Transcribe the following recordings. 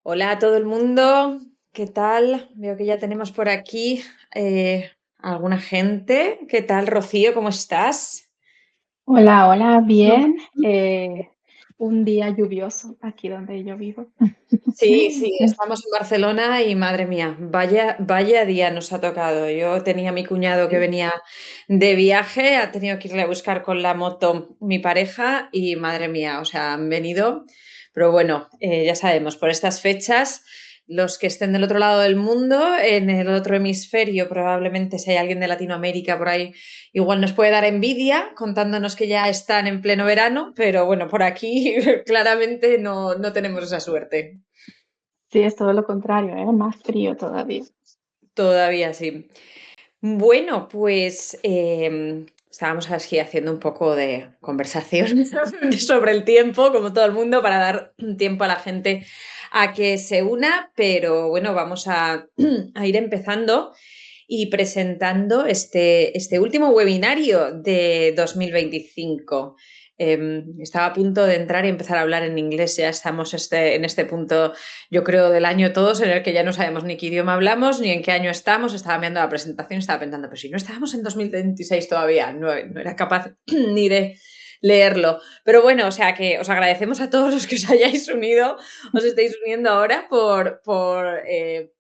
Hola a todo el mundo, ¿qué tal? Veo que ya tenemos por aquí alguna gente. ¿Qué tal, Rocío? ¿Cómo estás? Hola, hola, bien. Un día lluvioso aquí donde yo vivo. Sí, sí, estamos en Barcelona y madre mía, vaya día nos ha tocado. Yo tenía a mi cuñado que Sí, venía de viaje, ha tenido que irle a buscar con la moto mi pareja y madre mía, o sea, han venido. Pero bueno, ya sabemos, por estas fechas, los que estén del otro lado del mundo, en el otro hemisferio, probablemente si hay alguien de Latinoamérica por ahí, igual nos puede dar envidia contándonos que ya están en pleno verano, pero bueno, por aquí claramente no tenemos esa suerte. sí, es todo lo contrario, ¿eh? Más frío todavía. Todavía sí. Bueno, pues estábamos así haciendo un poco de conversación sobre el tiempo, como todo el mundo, para dar tiempo a la gente a que se una, pero bueno, vamos a ir empezando y presentando este último webinario de 2025. Estaba a punto de entrar y empezar a hablar en inglés, ya estamos en este punto, yo creo, del año todos, en el que ya no sabemos ni qué idioma hablamos, ni en qué año estamos. Estaba mirando la presentación y estaba pensando, pero si no estábamos en 2026 todavía, no era capaz ni de leerlo. Pero bueno, o sea que os agradecemos a todos los que os hayáis unido, os estáis uniendo ahora por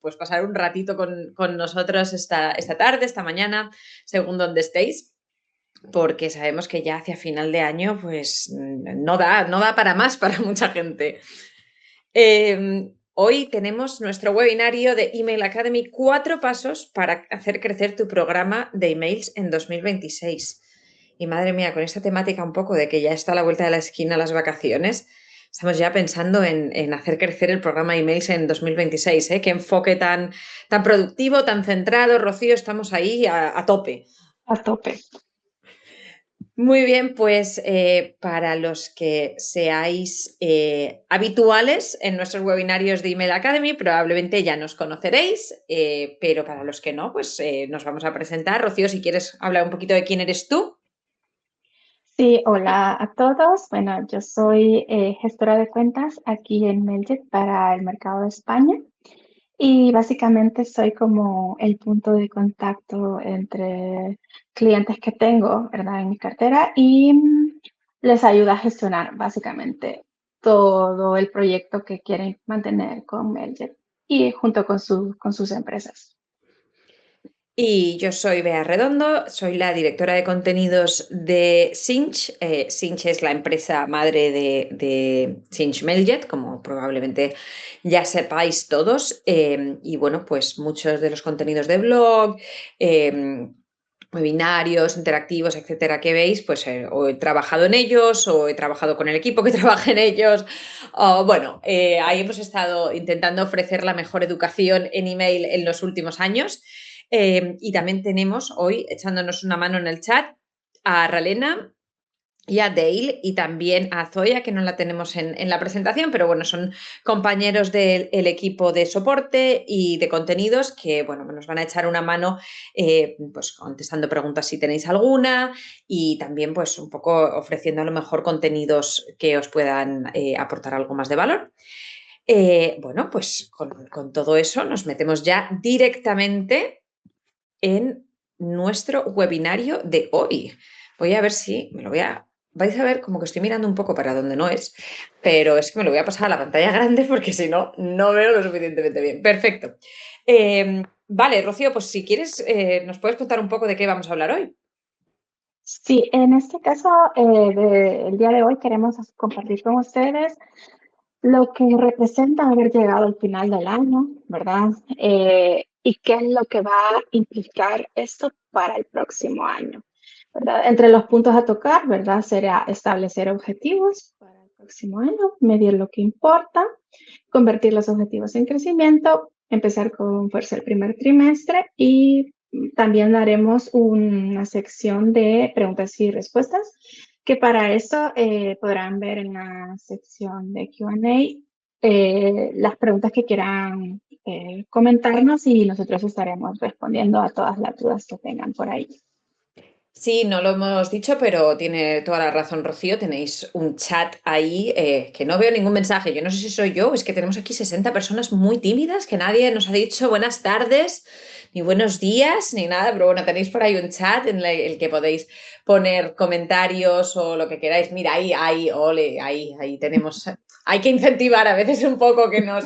pues pasar un ratito con nosotros esta tarde, esta mañana, según donde estéis, porque sabemos que ya hacia final de año pues no da para más para mucha gente. Hoy tenemos nuestro webinario de Email Academy, 4 pasos para hacer crecer tu programa de emails en 2026. Y madre mía, con esta temática un poco de que ya está a la vuelta de la esquina las vacaciones, estamos ya pensando en hacer crecer el programa de emails en 2026. ¿Eh? Qué enfoque tan productivo, tan centrado, Rocío, estamos ahí a tope. A tope. Muy bien, pues para los que seáis habituales en nuestros webinarios de Email Academy, probablemente ya nos conoceréis, pero para los que no, pues nos vamos a presentar. Rocío, si quieres hablar un poquito de quién eres tú. Sí, hola a todos. Bueno, yo soy gestora de cuentas aquí en Meljet para el mercado de España y básicamente soy como el punto de contacto entre clientes que tengo, ¿verdad? En mi cartera y les ayuda a gestionar básicamente todo el proyecto que quieren mantener con Meljet y junto con con sus empresas. Y yo soy Bea Redondo, soy la directora de contenidos de Sinch. Sinch es la empresa madre de Sinch Mailjet, como probablemente ya sepáis todos. Y bueno, pues muchos de los contenidos de blog, eh, webinarios, interactivos, etcétera, que veis, pues o he trabajado en ellos o he trabajado con el equipo que trabaja en ellos. O, bueno, ahí hemos estado intentando ofrecer la mejor educación en email en los últimos años. Y también tenemos hoy, echándonos una mano en el chat, a Ralena y a Dale y también a Zoya, que no la tenemos en la presentación, pero bueno, son compañeros del equipo de soporte y de contenidos que, bueno, nos van a echar una mano pues contestando preguntas si tenéis alguna y también pues un poco ofreciendo a lo mejor contenidos que os puedan aportar algo más de valor. Bueno, pues con todo eso nos metemos ya directamente en nuestro webinario de hoy. Voy a ver si me lo voy a... Vais a ver como que estoy mirando un poco para donde no es, pero es que me lo voy a pasar a la pantalla grande porque si no, no veo lo suficientemente bien. Perfecto. Vale, Rocío, pues si quieres, nos puedes contar un poco de qué vamos a hablar hoy. Sí, en este caso, el día de hoy queremos compartir con ustedes lo que representa haber llegado al final del año, ¿verdad? Y qué es lo que va a implicar esto para el próximo año, ¿verdad? Entre los puntos a tocar, ¿verdad? Será establecer objetivos para el próximo año, medir lo que importa, convertir los objetivos en crecimiento, empezar con fuerza el primer trimestre y también haremos una sección de preguntas y respuestas que para eso podrán ver en la sección de Q&A las preguntas que quieran comentarnos y nosotros estaremos respondiendo a todas las dudas que tengan por ahí. Sí, no lo hemos dicho, pero tiene toda la razón, Rocío. Tenéis un chat ahí que no veo ningún mensaje. Yo no sé si soy yo, es que tenemos aquí 60 personas muy tímidas que nadie nos ha dicho buenas tardes, ni buenos días, ni nada. Pero bueno, tenéis por ahí un chat en el que podéis poner comentarios o lo que queráis. Mira, ahí, ole, ahí tenemos. Hay que incentivar a veces un poco que nos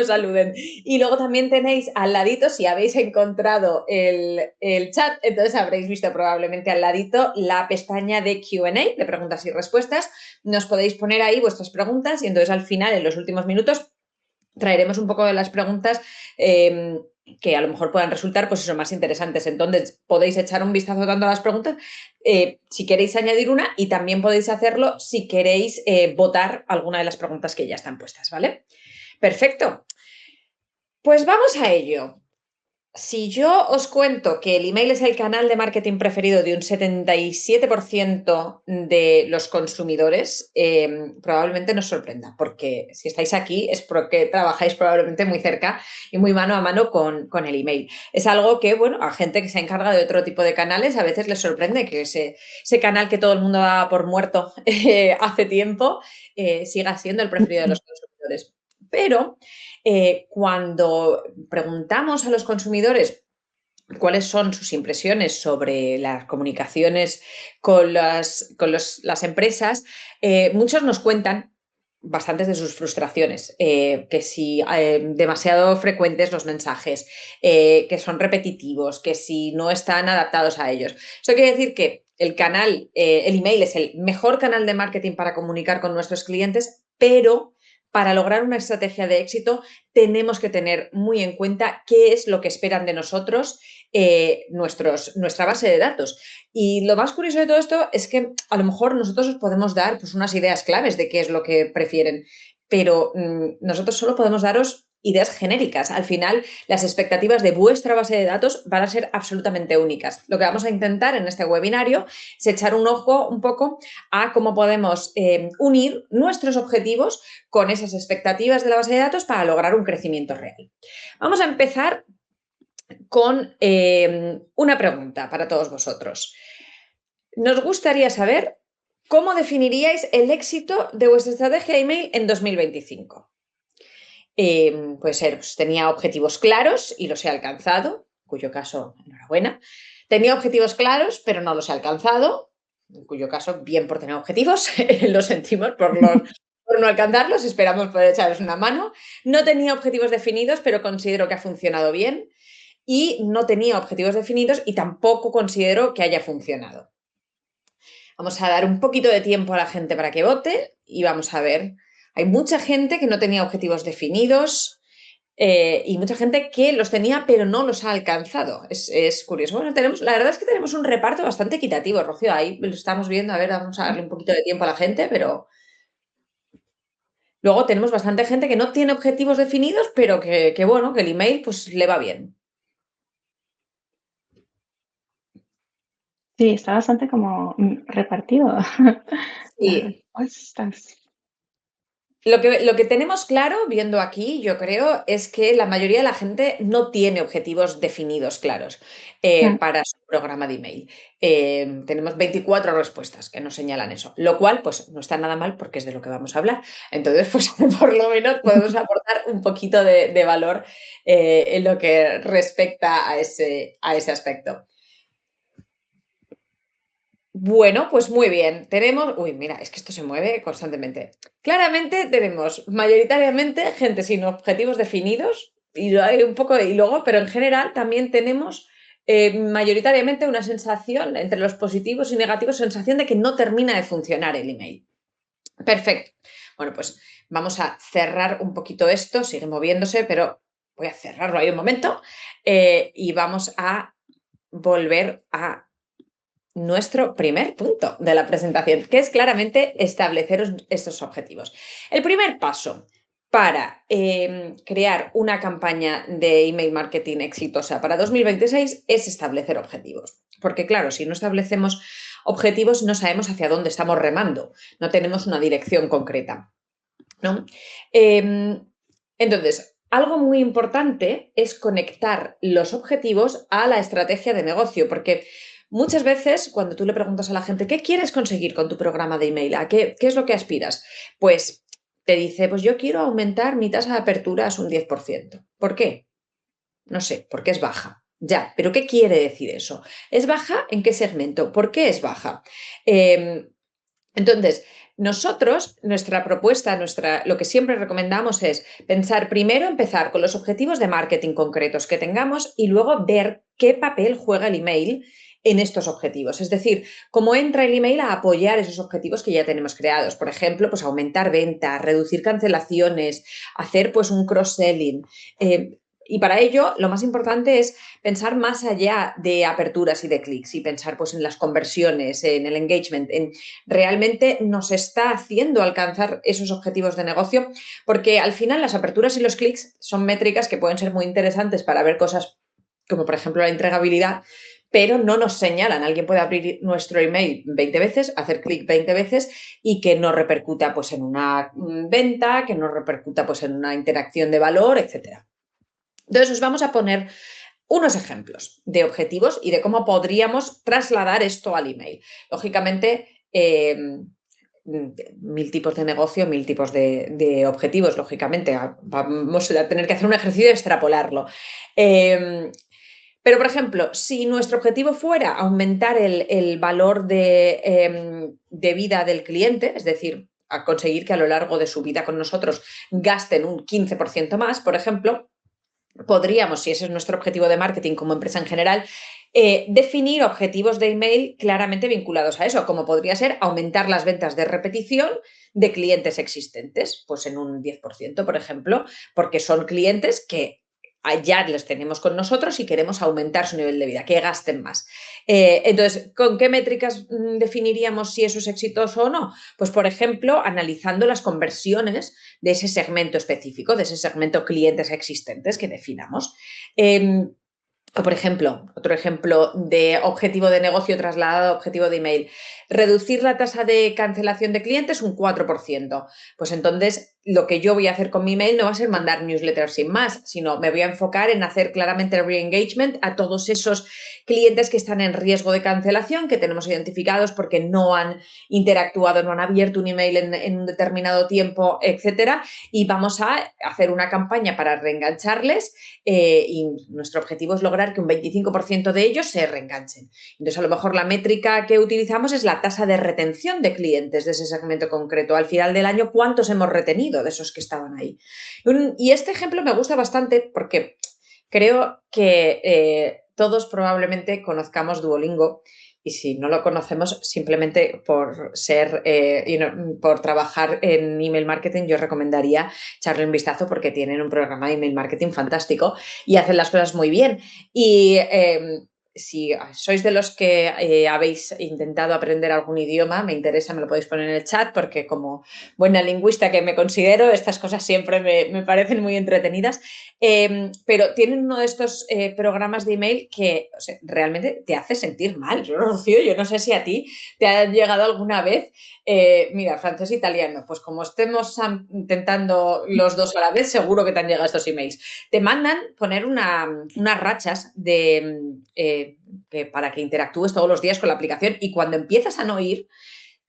saluden. Y luego también tenéis al ladito, si habéis encontrado el chat, entonces habréis visto probablemente al ladito la pestaña de Q&A, de preguntas y respuestas. Nos podéis poner ahí vuestras preguntas y entonces al final, en los últimos minutos, traeremos un poco de las preguntas que a lo mejor puedan resultar pues eso, más interesantes. Entonces podéis echar un vistazo dando a las preguntas si queréis añadir una y también podéis hacerlo si queréis votar alguna de las preguntas que ya están puestas, ¿vale? Perfecto. Pues vamos a ello. Si yo os cuento que el email es el canal de marketing preferido de un 77% de los consumidores, probablemente nos sorprenda, porque si estáis aquí es porque trabajáis probablemente muy cerca y muy mano a mano con el email. Es algo que, bueno, a gente que se encarga de otro tipo de canales a veces les sorprende que ese canal que todo el mundo da por muerto hace tiempo siga siendo el preferido de los consumidores. Pero cuando preguntamos a los consumidores cuáles son sus impresiones sobre las comunicaciones con las empresas, muchos nos cuentan bastantes de sus frustraciones, que si demasiado frecuentes los mensajes, que son repetitivos, que si no están adaptados a ellos. Eso quiere decir que el email es el mejor canal de marketing para comunicar con nuestros clientes, pero para lograr una estrategia de éxito tenemos que tener muy en cuenta qué es lo que esperan de nosotros nuestra base de datos. Y lo más curioso de todo esto es que a lo mejor nosotros os podemos dar pues, unas ideas claves de qué es lo que prefieren, pero nosotros solo podemos daros ideas genéricas. Al final, las expectativas de vuestra base de datos van a ser absolutamente únicas. Lo que vamos a intentar en este webinario es echar un ojo un poco a cómo podemos unir nuestros objetivos con esas expectativas de la base de datos para lograr un crecimiento real. Vamos a empezar con una pregunta para todos vosotros. Nos gustaría saber cómo definiríais el éxito de vuestra estrategia email en 2025. Puede ser, pues, tenía objetivos claros y los he alcanzado, en cuyo caso, enhorabuena. Tenía objetivos claros, pero no los he alcanzado, en cuyo caso, bien por tener objetivos, lo sentimos por no alcanzarlos, esperamos poder echaros una mano. No tenía objetivos definidos, pero considero que ha funcionado bien y no tenía objetivos definidos y tampoco considero que haya funcionado. Vamos a dar un poquito de tiempo a la gente para que vote y vamos a ver. Hay mucha gente que no tenía objetivos definidos y mucha gente que los tenía pero no los ha alcanzado. Es curioso. Bueno, la verdad es que tenemos un reparto bastante equitativo, Rocío. Ahí lo estamos viendo. A ver, vamos a darle un poquito de tiempo a la gente, pero luego tenemos bastante gente que no tiene objetivos definidos, pero que bueno, que el email pues le va bien. Sí, está bastante como repartido las Sí, respuestas. lo que tenemos claro, viendo aquí, yo creo, es que la mayoría de la gente no tiene objetivos definidos claros Mm. para su programa de email. Tenemos 24 respuestas que nos señalan eso, lo cual pues no está nada mal porque es de lo que vamos a hablar. Entonces, pues por lo menos podemos aportar un poquito de valor en lo que respecta a ese aspecto. Bueno, pues muy bien. Tenemos. Uy, mira, es que esto se mueve constantemente. Claramente tenemos mayoritariamente gente sin objetivos definidos y hay un poco, y luego, pero en general también tenemos mayoritariamente una sensación, entre los positivos y negativos, sensación de que no termina de funcionar el email. Perfecto. Bueno, pues vamos a cerrar un poquito esto, sigue moviéndose, pero voy a cerrarlo ahí un momento y vamos a volver a nuestro primer punto de la presentación, que es claramente establecer estos objetivos. El primer paso para crear una campaña de email marketing exitosa para 2026 es establecer objetivos. Porque claro, si no establecemos objetivos no sabemos hacia dónde estamos remando, no tenemos una dirección concreta, ¿no? Entonces, algo muy importante es conectar los objetivos a la estrategia de negocio, porque muchas veces cuando tú le preguntas a la gente, ¿qué quieres conseguir con tu programa de email? ¿A qué es lo que aspiras? Pues te dice, pues yo quiero aumentar mi tasa de aperturas un 10%. ¿Por qué? No sé, porque es baja. Ya, pero ¿qué quiere decir eso? ¿Es baja en qué segmento? ¿Por qué es baja? Eh, entonces, nosotros, nuestra propuesta, lo que siempre recomendamos es pensar primero, empezar con los objetivos de marketing concretos que tengamos y luego ver qué papel juega el email en estos objetivos. Es decir, cómo entra el email a apoyar esos objetivos que ya tenemos creados. Por ejemplo, pues aumentar ventas, reducir cancelaciones, hacer pues un cross-selling. Y para ello, lo más importante es pensar más allá de aperturas y de clics y pensar pues en las conversiones, en el engagement, en realmente nos está haciendo alcanzar esos objetivos de negocio, porque al final las aperturas y los clics son métricas que pueden ser muy interesantes para ver cosas como por ejemplo la entregabilidad, pero no nos señalan. Alguien puede abrir nuestro email 20 veces, hacer clic 20 veces y que no repercuta pues en una venta, que no repercuta pues en una interacción de valor, etcétera. Entonces os vamos a poner unos ejemplos de objetivos y de cómo podríamos trasladar esto al email. Lógicamente, 1000 tipos de negocio, 1000 tipos de objetivos, lógicamente. Vamos a tener que hacer un ejercicio de extrapolarlo. Pero, por ejemplo, si nuestro objetivo fuera aumentar el valor de vida del cliente, es decir, a conseguir que a lo largo de su vida con nosotros gasten un 15% más, por ejemplo, podríamos, si ese es nuestro objetivo de marketing como empresa en general, definir objetivos de email claramente vinculados a eso, como podría ser aumentar las ventas de repetición de clientes existentes, pues en un 10%, por ejemplo, porque son clientes que ya los tenemos con nosotros y queremos aumentar su nivel de vida, que gasten más. Entonces, ¿con qué métricas definiríamos si eso es exitoso o no? Pues, por ejemplo, analizando las conversiones de ese segmento específico, de ese segmento clientes existentes que definamos. O, por ejemplo, otro ejemplo de objetivo de negocio trasladado a objetivo de email, reducir la tasa de cancelación de clientes un 4%. Pues entonces lo que yo voy a hacer con mi email no va a ser mandar newsletters sin más, sino me voy a enfocar en hacer claramente el re-engagement a todos esos clientes que están en riesgo de cancelación, que tenemos identificados porque no han interactuado, no han abierto un email en un determinado tiempo, etcétera, y vamos a hacer una campaña para reengancharles y nuestro objetivo es lograr que un 25% de ellos se reenganchen. Entonces, a lo mejor la métrica que utilizamos es la tasa de retención de clientes de ese segmento concreto. Al final del año, ¿cuántos hemos retenido de esos que estaban ahí? Y este ejemplo me gusta bastante porque creo que todos probablemente conozcamos Duolingo y si no lo conocemos, simplemente por ser, por trabajar en email marketing, yo recomendaría echarle un vistazo porque tienen un programa de email marketing fantástico y hacen las cosas muy bien. Y si sois de los que habéis intentado aprender algún idioma, me interesa, me lo podéis poner en el chat porque como buena lingüista que me considero, estas cosas siempre me parecen muy entretenidas. Pero tienen uno de estos programas de email que o sea, realmente te hace sentir mal. Yo, Rocío, yo no sé si a ti te ha llegado alguna vez, mira, francés e italiano, pues como estemos intentando los dos a la vez, seguro que te han llegado estos emails. Te mandan poner unas rachas para que interactúes todos los días con la aplicación y cuando empiezas a no ir,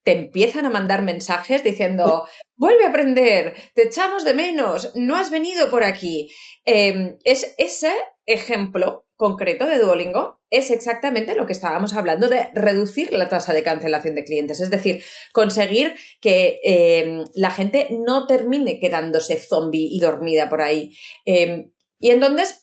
te empiezan a mandar mensajes diciendo, vuelve a aprender, te echamos de menos, no has venido por aquí. Es ese ejemplo concreto de Duolingo es exactamente lo que estábamos hablando de reducir la tasa de cancelación de clientes, es decir, conseguir que la gente no termine quedándose zombie y dormida por ahí. Y entonces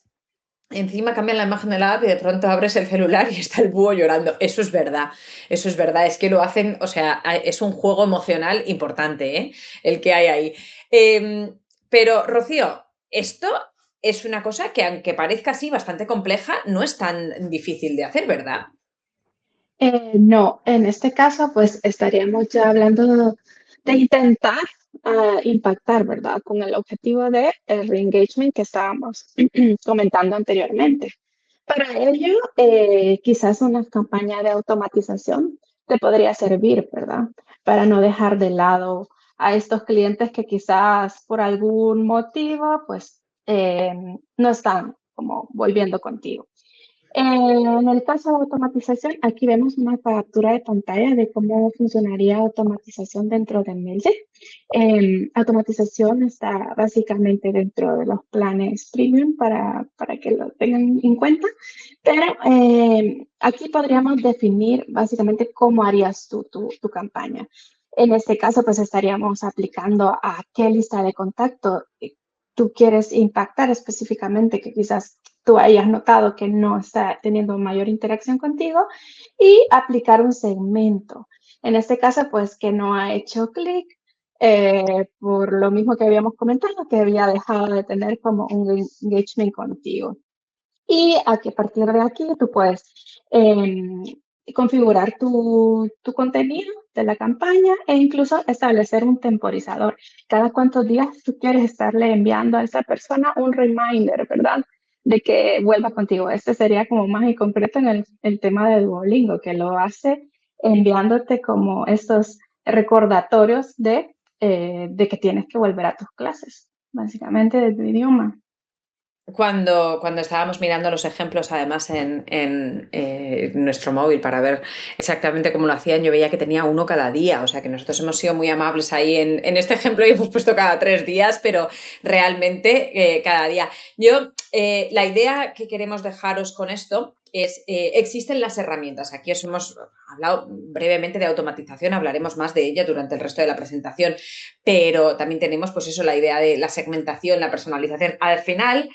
encima cambian la imagen de la app y de pronto abres el celular y está el búho llorando. Eso es verdad, es que lo hacen, o sea, es un juego emocional importante, ¿eh? El que hay ahí. Pero, Rocío, esto es una cosa que, aunque parezca así bastante compleja, no es tan difícil de hacer, ¿verdad? No, en este caso, pues estaríamos ya hablando de intentar impactar, ¿verdad? Con el objetivo de el re-engagement que estábamos comentando anteriormente. Para ello, quizás una campaña de automatización te podría servir, ¿verdad? Para no dejar de lado a estos clientes que quizás por algún motivo, pues, no están como volviendo contigo. En el caso de automatización, aquí vemos una captura de pantalla de cómo funcionaría automatización dentro de Mailchimp. Automatización está básicamente dentro de los planes premium para que lo tengan en cuenta, pero aquí podríamos definir básicamente cómo harías tú tu campaña. En este caso, pues estaríamos aplicando a qué lista de contacto tú quieres impactar específicamente, que quizás tú hayas notado que no está teniendo mayor interacción contigo, y aplicar un segmento. En este caso, pues que no ha hecho clic por lo mismo que habíamos comentado, que había dejado de tener como un engagement contigo. Y a partir de aquí tú puedes configurar tu contenido de la campaña e incluso establecer un temporizador. Cada cuántos días tú quieres estarle enviando a esa persona un reminder, ¿verdad? De que vuelva contigo. Este sería como más en concreto en el tema de Duolingo, que lo hace enviándote como estos recordatorios de que tienes que volver a tus clases, básicamente de tu idioma. Cuando estábamos mirando los ejemplos, además en nuestro móvil para ver exactamente cómo lo hacían, yo veía que tenía uno cada día, o sea que nosotros hemos sido muy amables ahí en este ejemplo y hemos puesto cada 3 días, pero realmente cada día. La idea que queremos dejaros con esto es, existen las herramientas, aquí os hemos hablado brevemente de automatización, hablaremos más de ella durante el resto de la presentación, pero también tenemos pues eso, la idea de la segmentación, la personalización. Al final,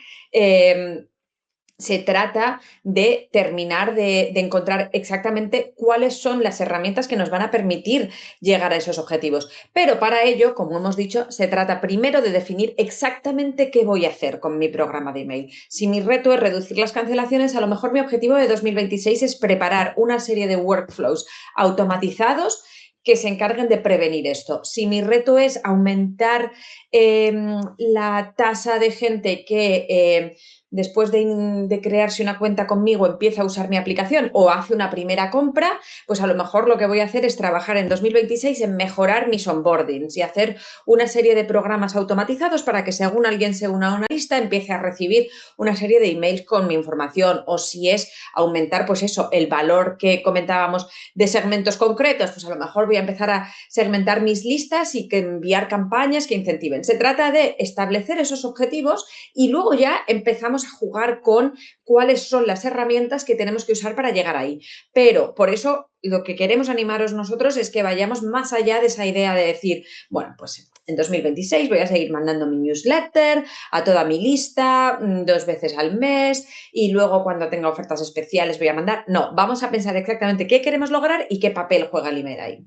se trata de terminar de encontrar exactamente cuáles son las herramientas que nos van a permitir llegar a esos objetivos. Pero para ello, como hemos dicho, se trata primero de definir exactamente qué voy a hacer con mi programa de email. Si mi reto es reducir las cancelaciones, a lo mejor mi objetivo de 2026 es preparar una serie de workflows automatizados que se encarguen de prevenir esto. Si mi reto es aumentar la tasa de gente que después de crearse una cuenta conmigo empieza a usar mi aplicación o hace una primera compra, pues a lo mejor lo que voy a hacer es trabajar en 2026 en mejorar mis onboardings y hacer una serie de programas automatizados para que según alguien se una a una lista empiece a recibir una serie de emails con mi información, o si es aumentar pues eso, el valor que comentábamos de segmentos concretos, pues a lo mejor voy a empezar a segmentar mis listas y que enviar campañas que incentiven. Se trata de establecer esos objetivos y luego ya empezamos a jugar con cuáles son las herramientas que tenemos que usar para llegar ahí. Pero por eso lo que queremos animaros nosotros es que vayamos más allá de esa idea de decir, bueno, pues en 2026 voy a seguir mandando mi newsletter a toda mi lista 2 veces al mes y luego cuando tenga ofertas especiales voy a mandar. No, vamos a pensar exactamente qué queremos lograr y qué papel juega el email ahí.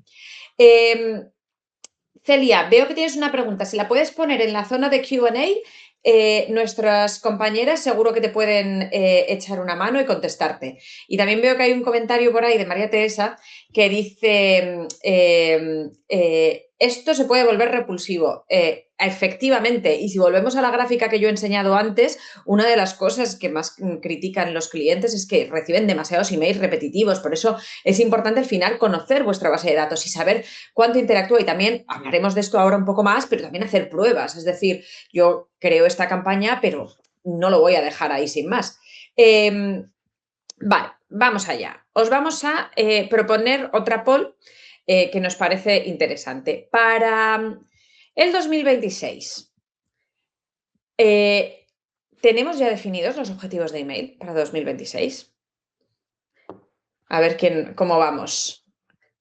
Celia, veo que tienes una pregunta. Si la puedes poner en la zona de Q&A, nuestras compañeras seguro que te pueden echar una mano y contestarte. Y también veo que hay un comentario por ahí de María Teresa que dice, esto se puede volver repulsivo. Efectivamente, y si volvemos a la gráfica que yo he enseñado antes, una de las cosas que más critican los clientes es que reciben demasiados emails repetitivos. Por eso es importante al final conocer vuestra base de datos y saber cuánto interactúa. Y también hablaremos de esto ahora un poco más, pero también hacer pruebas. Es decir, yo creo esta campaña, pero no lo voy a dejar ahí sin más. Vale, vamos allá. Os vamos a proponer otra poll que nos parece interesante. Para el 2026, ¿tenemos ya definidos los objetivos de email para 2026? A ver cómo vamos.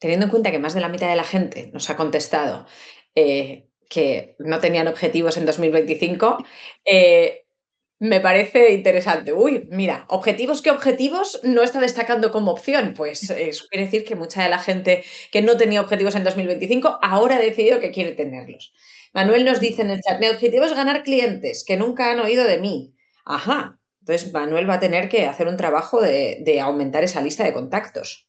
Teniendo en cuenta que más de la mitad de la gente nos ha contestado que no tenían objetivos en 2025, me parece interesante. Uy, mira, objetivos, ¿qué objetivos no está destacando como opción? Pues eso quiere decir que mucha de la gente que no tenía objetivos en 2025 ahora ha decidido que quiere tenerlos. Manuel nos dice en el chat, mi objetivo es ganar clientes que nunca han oído de mí. Ajá, entonces Manuel va a tener que hacer un trabajo de aumentar esa lista de contactos.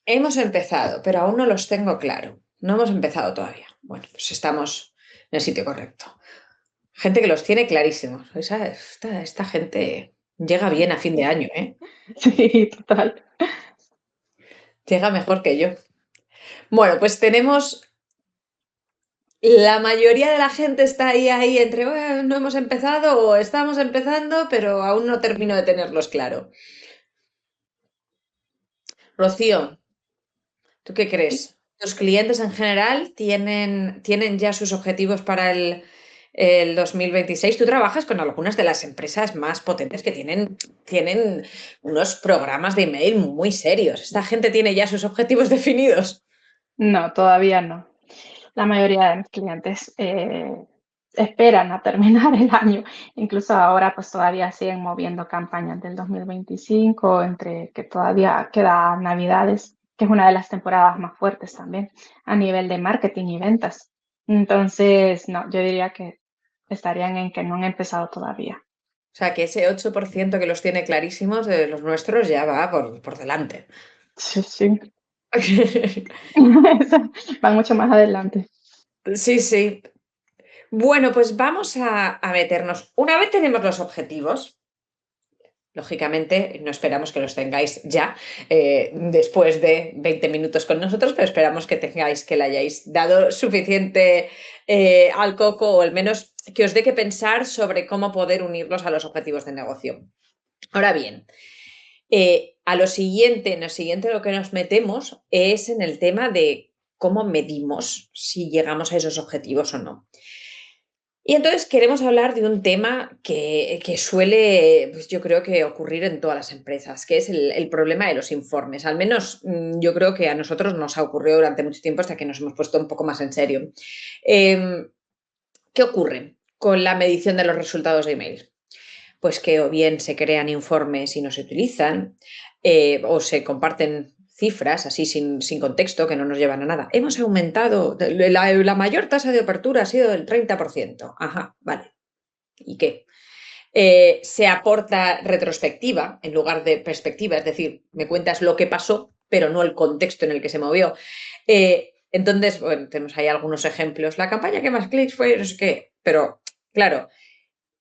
Hemos empezado, pero aún no los tengo claro. No hemos empezado todavía. Bueno, pues estamos en el sitio correcto. Gente que los tiene clarísimos. Esta gente llega bien a fin de año, ¿eh? Sí, total. Llega mejor que yo. Bueno, pues tenemos La mayoría de la gente está ahí entre, "Bueno, no hemos empezado o estamos empezando, pero aún no termino de tenerlos claro". Rocío, ¿tú qué crees? ¿Los clientes en general tienen ya sus objetivos para el 2026? Tú trabajas con algunas de las empresas más potentes que tienen unos programas de email muy serios. ¿Esta gente tiene ya sus objetivos definidos? No, todavía no. La mayoría de mis clientes esperan a terminar el año. Incluso ahora pues todavía siguen moviendo campañas del 2025, entre que todavía queda Navidades, que es una de las temporadas más fuertes también a nivel de marketing y ventas. Entonces, no, yo diría que estarían en que no han empezado todavía. O sea, que ese 8% que los tiene clarísimos de los nuestros ya va por delante. Sí, sí. Van mucho más adelante. Sí, sí. Bueno, pues vamos a meternos. Una vez tenemos los objetivos, lógicamente no esperamos que los tengáis ya después de 20 minutos con nosotros, pero esperamos que le hayáis dado suficiente al coco o al menos que os dé que pensar sobre cómo poder unirlos a los objetivos de negocio. Ahora bien, en lo siguiente lo que nos metemos es en el tema de cómo medimos si llegamos a esos objetivos o no. Y entonces queremos hablar de un tema que suele, pues yo creo que ocurrir en todas las empresas, que es el problema de los informes. Al menos yo creo que a nosotros nos ha ocurrido durante mucho tiempo hasta que nos hemos puesto un poco más en serio. Em, ¿Qué ocurre con la medición de los resultados de email? Pues que o bien se crean informes y no se utilizan, o se comparten cifras así sin contexto que no nos llevan a nada. Hemos aumentado, la mayor tasa de apertura ha sido del 30%. Ajá, vale. ¿Y qué? Se aporta retrospectiva en lugar de perspectiva, es decir, me cuentas lo que pasó, pero no el contexto en el que se movió. Entonces, bueno, tenemos ahí algunos ejemplos. La campaña que más clics fue, no sé qué, pero claro,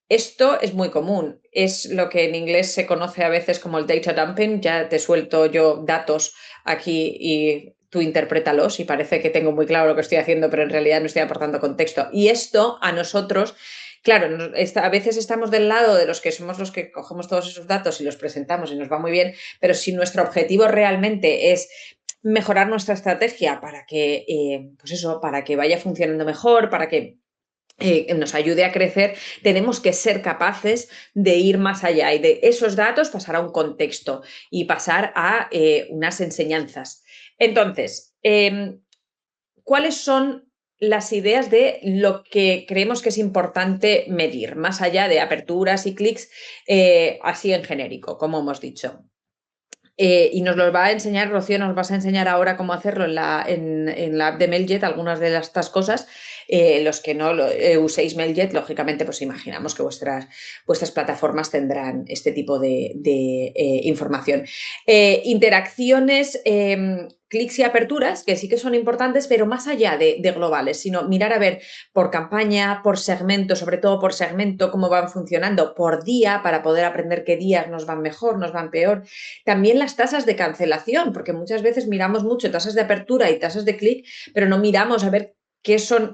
esto es muy común, es lo que en inglés se conoce a veces como el data dumping, ya te suelto yo datos aquí y tú interprétalos y parece que tengo muy claro lo que estoy haciendo, pero en realidad no estoy aportando contexto. Y esto a nosotros, claro, a veces estamos del lado de los que somos los que cogemos todos esos datos y los presentamos y nos va muy bien, pero si nuestro objetivo realmente es mejorar nuestra estrategia para que, pues eso, para que vaya funcionando mejor, para que nos ayude a crecer, tenemos que ser capaces de ir más allá y de esos datos pasar a un contexto y pasar a unas enseñanzas. Entonces, ¿cuáles son las ideas de lo que creemos que es importante medir, más allá de aperturas y clics, así en genérico, como hemos dicho? Y nos lo va a enseñar, Rocío, nos vas a enseñar ahora cómo hacerlo en la app de MailJet, algunas de estas cosas. Los que no uséis MailJet, lógicamente, pues imaginamos que vuestras plataformas tendrán este tipo de información. Interacciones, clics y aperturas, que sí que son importantes, pero más allá de globales, sino mirar a ver por campaña, por segmento, sobre todo por segmento, cómo van funcionando, por día, para poder aprender qué días nos van mejor, nos van peor. También las tasas de cancelación, porque muchas veces miramos mucho tasas de apertura y tasas de clic, pero no miramos a ver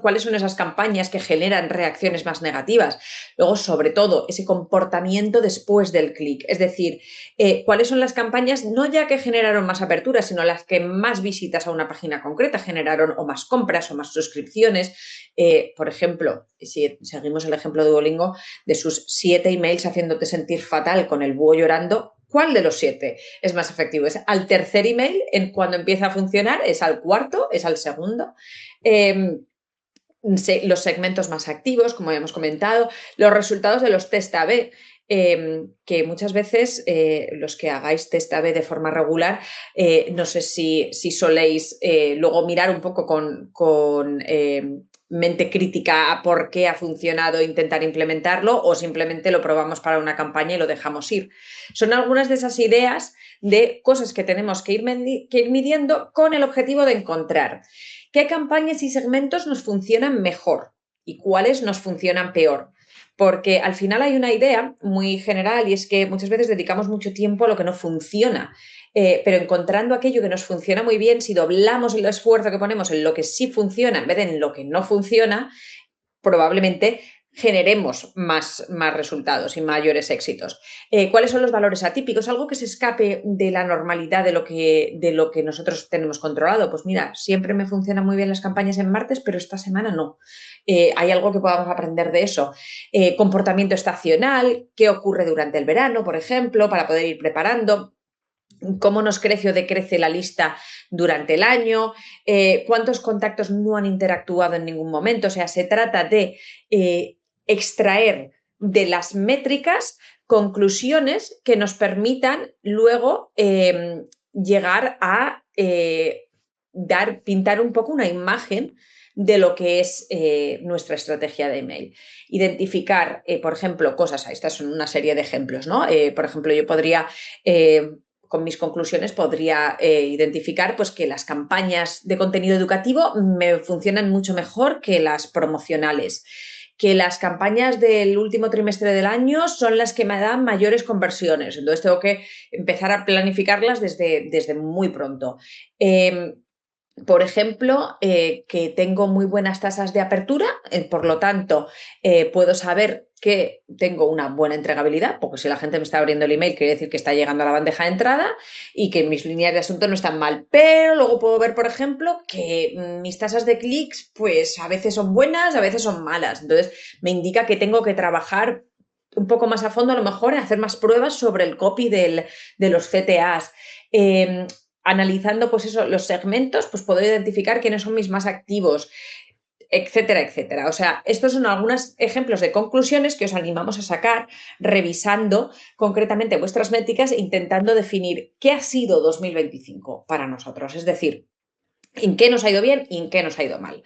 cuáles son esas campañas que generan reacciones más negativas. Luego, sobre todo, ese comportamiento después del clic, es decir, cuáles son las campañas no ya que generaron más aperturas, sino las que más visitas a una página concreta generaron o más compras o más suscripciones. Por ejemplo, si seguimos el ejemplo de Duolingo, de sus 7 emails haciéndote sentir fatal con el búho llorando, ¿cuál de los 7 es más efectivo? ¿Es al tercer email cuando empieza a funcionar? ¿Es al cuarto? ¿Es al segundo? Los segmentos más activos, como hemos comentado, los resultados de los test A/B, que muchas veces los que hagáis test A/B de forma regular, no sé si soléis luego mirar un poco con mente crítica a por qué ha funcionado e intentar implementarlo o simplemente lo probamos para una campaña y lo dejamos ir. Son algunas de esas ideas de cosas que tenemos que ir midiendo con el objetivo de encontrar qué campañas y segmentos nos funcionan mejor y cuáles nos funcionan peor. Porque al final hay una idea muy general y es que muchas veces dedicamos mucho tiempo a lo que no funciona. pero encontrando aquello que nos funciona muy bien, si doblamos el esfuerzo que ponemos en lo que sí funciona en vez de en lo que no funciona, probablemente generemos más resultados y mayores éxitos. ¿Cuáles son los valores atípicos? Algo que se escape de la normalidad de lo que nosotros tenemos controlado. Pues mira, siempre me funcionan muy bien las campañas en martes, pero esta semana no. ¿Hay algo que podamos aprender de eso? Comportamiento estacional, qué ocurre durante el verano, por ejemplo, para poder ir preparando. Cómo nos crece o decrece la lista durante el año, cuántos contactos no han interactuado en ningún momento. O sea, se trata de extraer de las métricas conclusiones que nos permitan luego llegar a pintar un poco una imagen de lo que es nuestra estrategia de email. Identificar, por ejemplo, cosas, estas son una serie de ejemplos, ¿no? Por ejemplo, yo podría con mis conclusiones podría identificar pues, que las campañas de contenido educativo me funcionan mucho mejor que las promocionales, que las campañas del último trimestre del año son las que me dan mayores conversiones. Entonces tengo que empezar a planificarlas desde muy pronto. Por ejemplo, que tengo muy buenas tasas de apertura, por lo tanto, puedo saber que tengo una buena entregabilidad, porque si la gente me está abriendo el email, quiere decir que está llegando a la bandeja de entrada y que mis líneas de asunto no están mal. Pero luego puedo ver, por ejemplo, que mis tasas de clics, pues a veces son buenas, a veces son malas. Entonces, me indica que tengo que trabajar un poco más a fondo, a lo mejor, hacer más pruebas sobre el copy de los CTAs. Analizando pues eso, los segmentos, pues puedo identificar quiénes son mis más activos, etcétera, etcétera. O sea, estos son algunos ejemplos de conclusiones que os animamos a sacar revisando concretamente vuestras métricas e intentando definir qué ha sido 2025 para nosotros, es decir, en qué nos ha ido bien y en qué nos ha ido mal.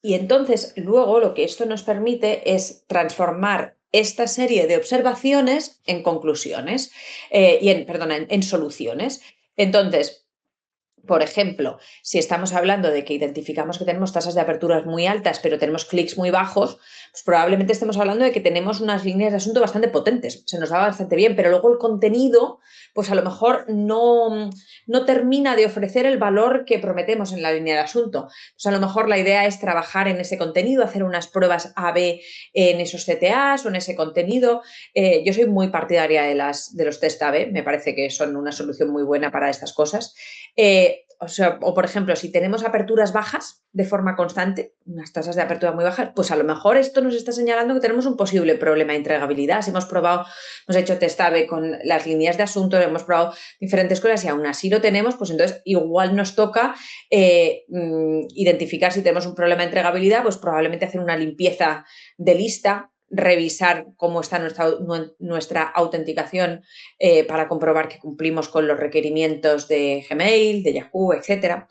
Y entonces, luego lo que esto nos permite es transformar esta serie de observaciones en conclusiones en soluciones. Entonces, por ejemplo, si estamos hablando de que identificamos que tenemos tasas de aperturas muy altas, pero tenemos clics muy bajos, pues probablemente estemos hablando de que tenemos unas líneas de asunto bastante potentes, se nos va bastante bien, pero luego el contenido, pues a lo mejor no termina de ofrecer el valor que prometemos en la línea de asunto. Pues a lo mejor la idea es trabajar en ese contenido, hacer unas pruebas A/B en esos CTAs o en ese contenido. Yo soy muy partidaria de los test A/B, me parece que son una solución muy buena para estas cosas. O por ejemplo, si tenemos aperturas bajas de forma constante, unas tasas de apertura muy bajas, pues a lo mejor esto nos está señalando que tenemos un posible problema de entregabilidad. Si hemos probado, hemos hecho test A/B con las líneas de asunto, hemos probado diferentes cosas y aún así lo tenemos, pues entonces igual nos toca identificar si tenemos un problema de entregabilidad, pues probablemente hacer una limpieza de lista, revisar cómo está nuestra autenticación para comprobar que cumplimos con los requerimientos de Gmail, de Yahoo, etc.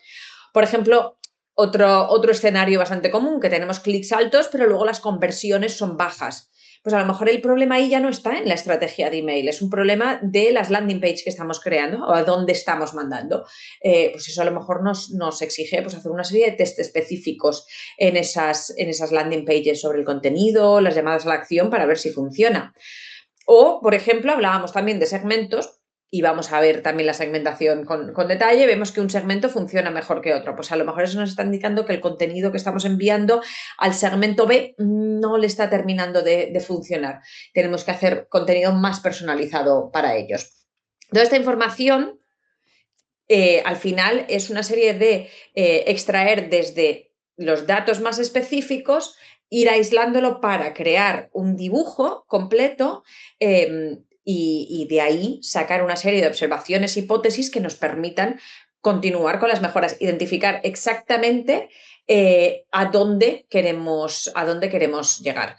Por ejemplo, otro escenario bastante común, que tenemos clics altos, pero luego las conversiones son bajas. Pues a lo mejor el problema ahí ya no está en la estrategia de email, es un problema de las landing page que estamos creando o a dónde estamos mandando. Pues eso a lo mejor nos exige pues, hacer una serie de test específicos en esas landing pages sobre el contenido, las llamadas a la acción para ver si funciona. O, por ejemplo, hablábamos también de segmentos y vamos a ver también la segmentación con detalle, vemos que un segmento funciona mejor que otro. Pues a lo mejor eso nos está indicando que el contenido que estamos enviando al segmento B no le está terminando de funcionar. Tenemos que hacer contenido más personalizado para ellos. Toda esta información, al final, es una serie de extraer desde los datos más específicos, ir aislándolo para crear un dibujo completo y de ahí sacar una serie de observaciones, hipótesis que nos permitan continuar con las mejoras, identificar exactamente a dónde queremos llegar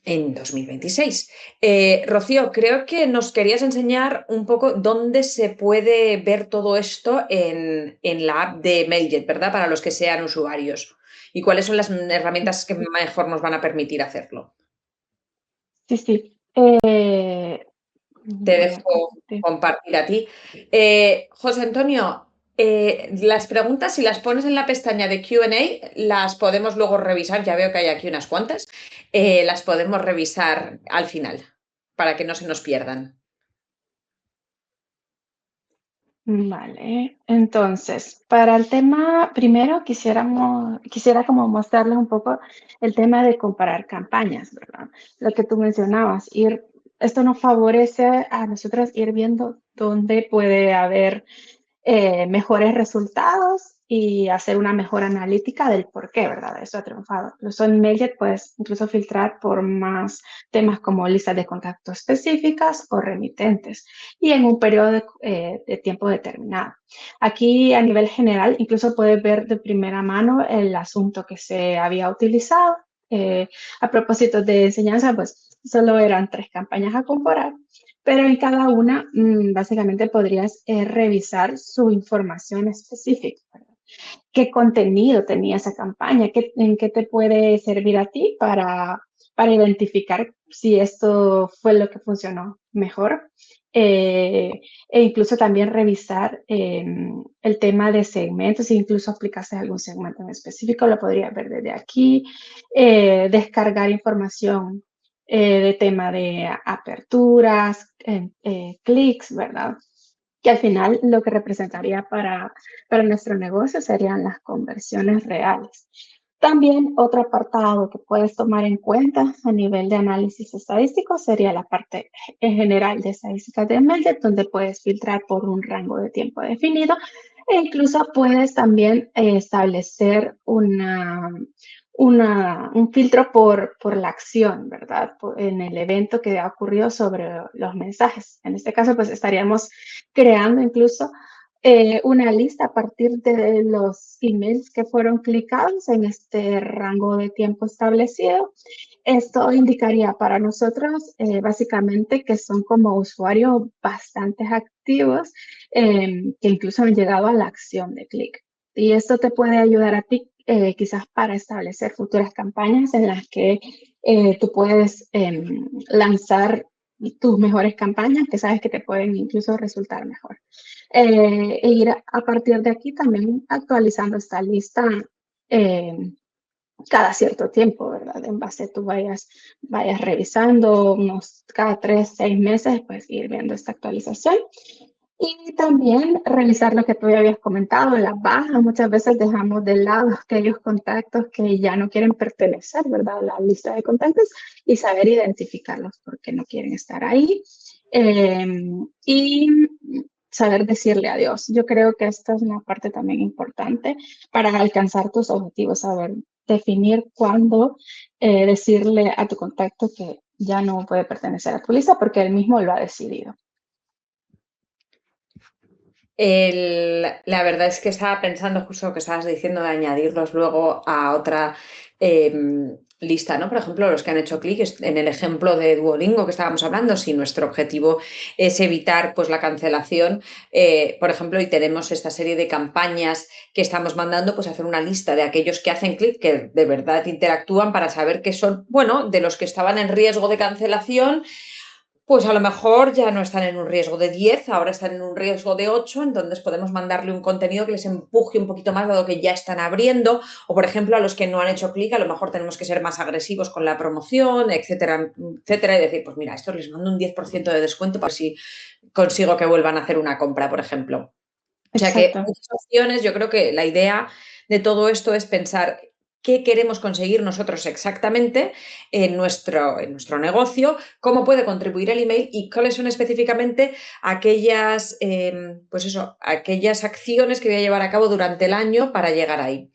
en 2026. Rocío, creo que nos querías enseñar un poco dónde se puede ver todo esto en la app de Mailjet, ¿verdad? Para los que sean usuarios. ¿Y cuáles son las herramientas que mejor nos van a permitir hacerlo? Sí, sí. Te Voy a dejo compartir. compartir a ti. José Antonio, las preguntas, si las pones en la pestaña de Q&A, las podemos luego revisar. Ya veo que hay aquí unas cuantas. Las podemos revisar al final. para que no se nos pierdan. Vale, entonces, para el tema, primero quisiera como mostrarles un poco el tema de comparar campañas, ¿verdad? Lo que tú mencionabas, esto nos favorece a nosotros ir viendo dónde puede haber mejores resultados y hacer una mejor analítica del por qué, ¿verdad? Eso ha triunfado. Incluso en Mailjet puedes incluso filtrar por más temas como listas de contactos específicas o remitentes y en un periodo de tiempo determinado. Aquí a nivel general incluso puedes ver de primera mano el asunto que se había utilizado. A propósito de enseñanza, pues solo eran 3 campañas a comparar, pero en cada una básicamente podrías revisar su información específica. ¿Qué contenido tenía esa campaña? ¿En qué te puede servir a ti para identificar si esto fue lo que funcionó mejor? E incluso también revisar el tema de segmentos, si incluso aplicase algún segmento en específico, lo podría ver desde aquí. Descargar información de tema de aperturas, clics, ¿verdad? Que al final lo que representaría para nuestro negocio serían las conversiones reales. También otro apartado que puedes tomar en cuenta a nivel de análisis estadístico sería la parte en general de estadísticas de Meldet, donde puedes filtrar por un rango de tiempo definido e incluso puedes también establecer un filtro por la acción, ¿verdad? En el evento que ha ocurrido sobre los mensajes. En este caso, pues estaríamos creando incluso una lista a partir de los emails que fueron clicados en este rango de tiempo establecido. Esto indicaría para nosotros básicamente que son como usuarios bastante activos que incluso han llegado a la acción de clic. Y esto te puede ayudar a ti quizás para establecer futuras campañas en las que tú puedes lanzar tus mejores campañas que sabes que te pueden incluso resultar mejor. E ir a partir de aquí también actualizando esta lista eh, cada cierto tiempo, ¿verdad? En base tú vayas revisando unos cada 3, 6 meses, pues ir viendo esta actualización. Y también revisar lo que tú ya habías comentado, las bajas. Muchas veces dejamos de lado aquellos contactos que ya no quieren pertenecer, ¿verdad? A la lista de contactos y saber identificarlos porque no quieren estar ahí. Y saber decirle adiós. Yo creo que esta es una parte también importante para alcanzar tus objetivos, saber definir cuándo decirle a tu contacto que ya no puede pertenecer a tu lista porque él mismo lo ha decidido. La verdad es que estaba pensando justo lo que estabas diciendo de añadirlos luego a otra lista, ¿no? Por ejemplo, los que han hecho clic en el ejemplo de Duolingo que estábamos hablando, si nuestro objetivo es evitar pues, la cancelación, por ejemplo, y tenemos esta serie de campañas que estamos mandando, pues hacer una lista de aquellos que hacen clic, que de verdad interactúan para saber que son, bueno, de los que estaban en riesgo de cancelación. Pues a lo mejor ya no están en un riesgo de 10, ahora están en un riesgo de 8, entonces podemos mandarle un contenido que les empuje un poquito más, dado que ya están abriendo, o por ejemplo a los que no han hecho clic, a lo mejor tenemos que ser más agresivos con la promoción, etcétera, etcétera, y decir, pues mira, esto les mando un 10% de descuento para si consigo que vuelvan a hacer una compra, por ejemplo. O sea que Exacto. muchas opciones, yo creo que la idea de todo esto es pensar qué queremos conseguir nosotros exactamente en nuestro negocio, cómo puede contribuir el email y cuáles son específicamente aquellas, pues eso, aquellas acciones que voy a llevar a cabo durante el año para llegar ahí.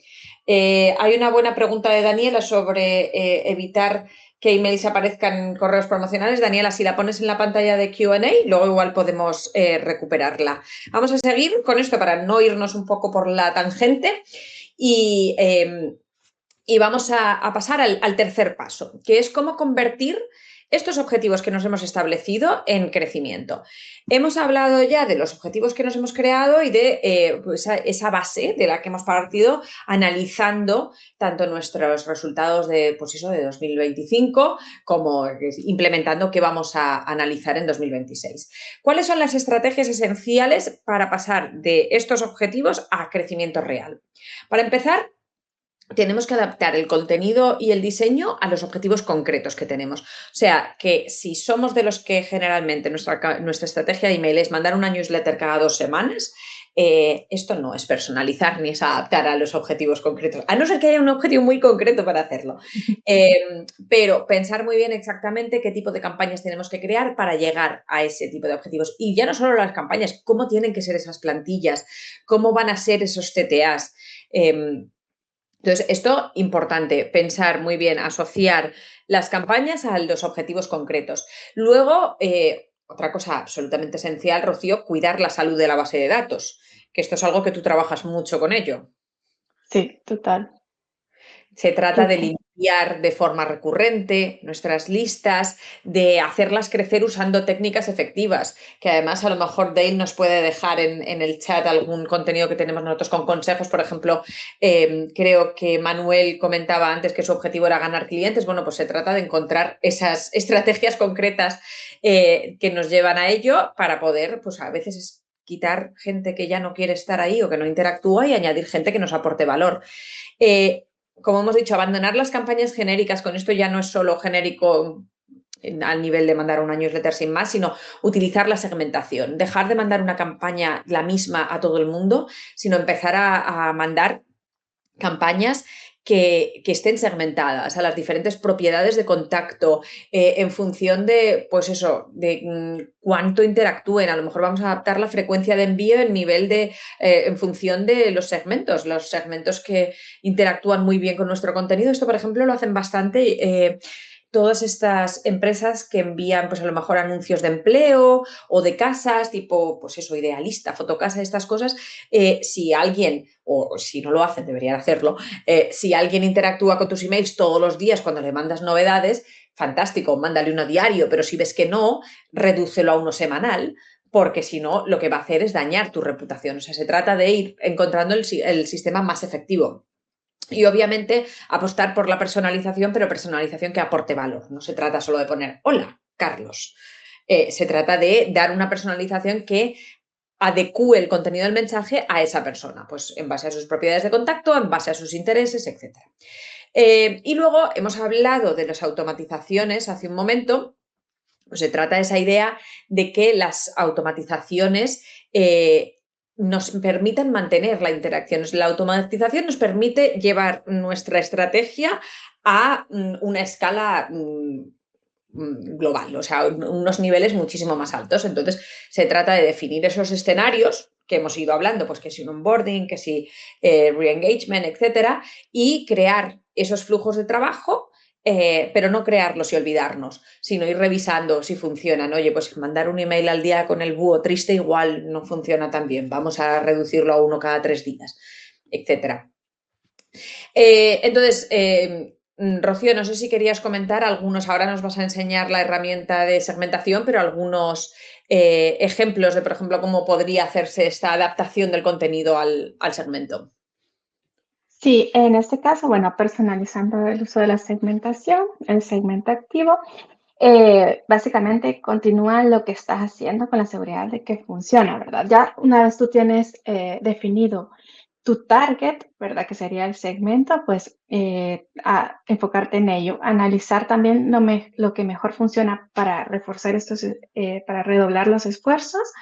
Hay una buena pregunta de Daniela sobre evitar que emails aparezcan en correos promocionales. Daniela, si la pones en la pantalla de Q&A, luego igual podemos recuperarla. Vamos a seguir con esto para no irnos un poco por la tangente y vamos a pasar al tercer paso, que es cómo convertir estos objetivos que nos hemos establecido en crecimiento. Hemos hablado ya de los objetivos que nos hemos creado y de pues esa base de la que hemos partido analizando tanto nuestros resultados de, pues eso, de 2025 como implementando qué vamos a analizar en 2026. ¿Cuáles son las estrategias esenciales para pasar de estos objetivos a crecimiento real? Para empezar, tenemos que adaptar el contenido y el diseño a los objetivos concretos que tenemos. O sea, que si somos de los que generalmente nuestra estrategia de email es mandar una newsletter cada 2 semanas, esto no es personalizar ni es adaptar a los objetivos concretos, a no ser que haya un objetivo muy concreto para hacerlo. Pero pensar muy bien exactamente qué tipo de campañas tenemos que crear para llegar a ese tipo de objetivos. Y ya no solo las campañas, cómo tienen que ser esas plantillas, cómo van a ser esos CTAs. Entonces, esto importante, pensar muy bien, asociar las campañas a los objetivos concretos. Luego, otra cosa absolutamente esencial, Rocío, cuidar la salud de la base de datos, que esto es algo que tú trabajas mucho con ello. Sí, total, Se trata de total. limpiar de forma recurrente nuestras listas, de hacerlas crecer usando técnicas efectivas, que además a lo mejor Dale nos puede dejar en el chat algún contenido que tenemos nosotros con consejos. Por ejemplo, creo que Manuel comentaba antes que su objetivo era ganar clientes. Bueno, pues se trata de encontrar esas estrategias concretas que nos llevan a ello para poder, pues a veces quitar gente que ya no quiere estar ahí o que no interactúa y añadir gente que nos aporte valor. Eh, Como hemos dicho, abandonar las campañas genéricas, con esto ya no es solo genérico al nivel de mandar una newsletter sin más, sino utilizar la segmentación, dejar de mandar una campaña la misma a todo el mundo, sino empezar a mandar campañas que estén segmentadas a las diferentes propiedades de contacto en función de, pues eso, de cuánto interactúen. A lo mejor vamos a adaptar la frecuencia de envío en nivel de, en función de los segmentos que interactúan muy bien con nuestro contenido. Esto, por ejemplo, lo hacen bastante todas estas empresas que envían, pues a lo mejor anuncios de empleo o de casas, tipo, pues eso, Idealista, Fotocasa, estas cosas. Si alguien, o si no lo hacen, deberían hacerlo, si alguien interactúa con tus emails todos los días cuando le mandas novedades, fantástico, mándale uno diario, pero si ves que no, redúcelo a uno semanal, porque si no, lo que va a hacer es dañar tu reputación. O sea, se trata de ir encontrando el sistema más efectivo. Y obviamente apostar por la personalización, pero personalización que aporte valor. No se trata solo de poner, hola, Carlos. Se trata de dar una personalización que adecúe el contenido del mensaje a esa persona, pues en base a sus propiedades de contacto, en base a sus intereses, etc. Y luego hemos hablado de las automatizaciones hace un momento. Pues se trata de esa idea de que las automatizaciones nos permitan mantener la interacción. La automatización nos permite llevar nuestra estrategia a una escala global, o sea, unos niveles muchísimo más altos. Entonces, se trata de definir esos escenarios que hemos ido hablando, pues que si un onboarding, que si re-engagement, etcétera, y crear esos flujos de trabajo, pero no crearlos y olvidarnos, sino ir revisando si funcionan. Oye, pues mandar un email al día con el búho triste igual no funciona tan bien, vamos a reducirlo a uno cada 3 días, etcétera. Entonces, Rocío, no sé si querías comentar algunos, ahora nos vas a enseñar la herramienta de segmentación, pero algunos ejemplos de, por ejemplo, cómo podría hacerse esta adaptación del contenido al segmento. Sí, en este caso, bueno, personalizando el uso de la segmentación, el segmento activo, básicamente continúa lo que estás haciendo con la seguridad de que funciona, ¿verdad? Ya una vez tú tienes definido tu target, ¿verdad? Que sería el segmento, pues a enfocarte en ello, analizar también lo que mejor funciona para reforzar estos, para redoblar los esfuerzos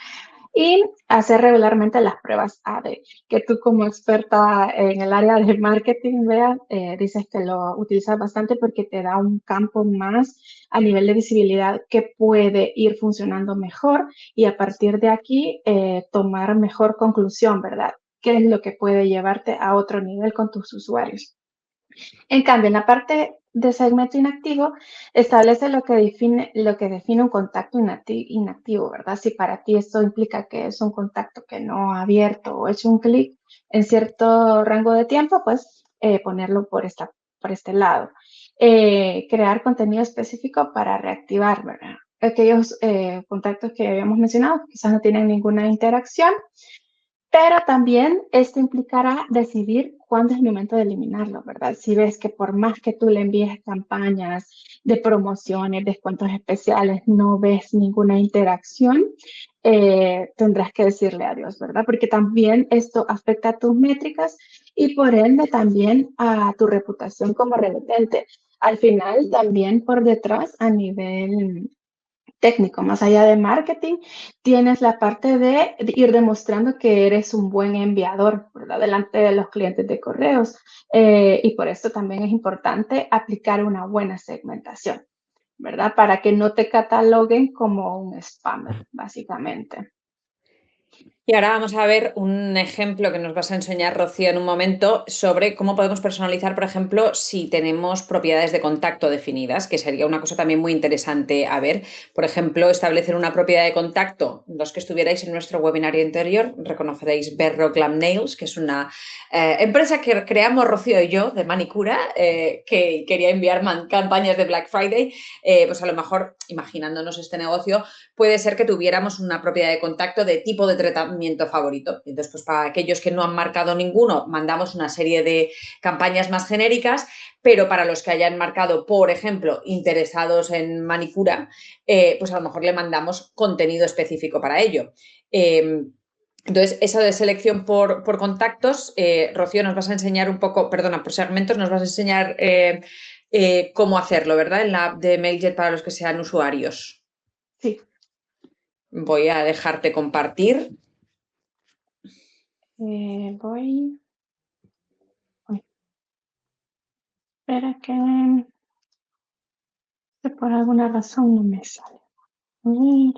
y hacer regularmente las pruebas A/B, que tú como experta en el área de marketing, Bea, dices que lo utilizas bastante porque te da un campo más a nivel de visibilidad que puede ir funcionando mejor y a partir de aquí tomar mejor conclusión, ¿verdad? ¿Qué es lo que puede llevarte a otro nivel con tus usuarios? En cambio, en la parte de segmento inactivo, establece lo que define un contacto inactivo, ¿verdad? Si para ti esto implica que es un contacto que no ha abierto o hecho un clic en cierto rango de tiempo, pues ponerlo por este lado. Crear contenido específico para reactivar, ¿verdad? Aquellos contactos que habíamos mencionado, quizás no tienen ninguna interacción, Pero también esto implicará decidir cuándo es el momento de eliminarlo, ¿verdad? Si ves que por más que tú le envíes campañas de promociones, descuentos especiales, no ves ninguna interacción, tendrás que decirle adiós, ¿verdad? Porque también esto afecta a tus métricas y por ende también a tu reputación como remitente. Al final, también por detrás, a nivel técnico, más allá de marketing, tienes la parte de ir demostrando que eres un buen enviador, ¿verdad? Delante de los clientes de correos. Y por eso también es importante aplicar una buena segmentación, ¿verdad? Para que no te cataloguen como un spammer, básicamente. Y ahora vamos a ver un ejemplo que nos vas a enseñar, Rocío, en un momento sobre cómo podemos personalizar, por ejemplo, si tenemos propiedades de contacto definidas, que sería una cosa también muy interesante a ver. Por ejemplo, establecer una propiedad de contacto. Los que estuvierais en nuestro webinario anterior reconoceréis Bedrock Glam Nails, que es una empresa que creamos Rocío y yo de manicura, que quería enviar campañas de Black Friday. Pues a lo mejor, imaginándonos este negocio, puede ser que tuviéramos una propiedad de contacto de tipo de tratamiento favorito. Entonces, pues para aquellos que no han marcado ninguno, mandamos una serie de campañas más genéricas, pero para los que hayan marcado, por ejemplo, interesados en manicura, pues a lo mejor le mandamos contenido específico para ello. Entonces, eso de selección por contactos, Rocío, nos vas a enseñar un poco, perdona, por segmentos, nos vas a enseñar cómo hacerlo, ¿verdad? En la app de MailJet para los que sean usuarios. Sí. Voy a dejarte compartir. Voy. Uy, espera que por alguna razón no me sale. A ver.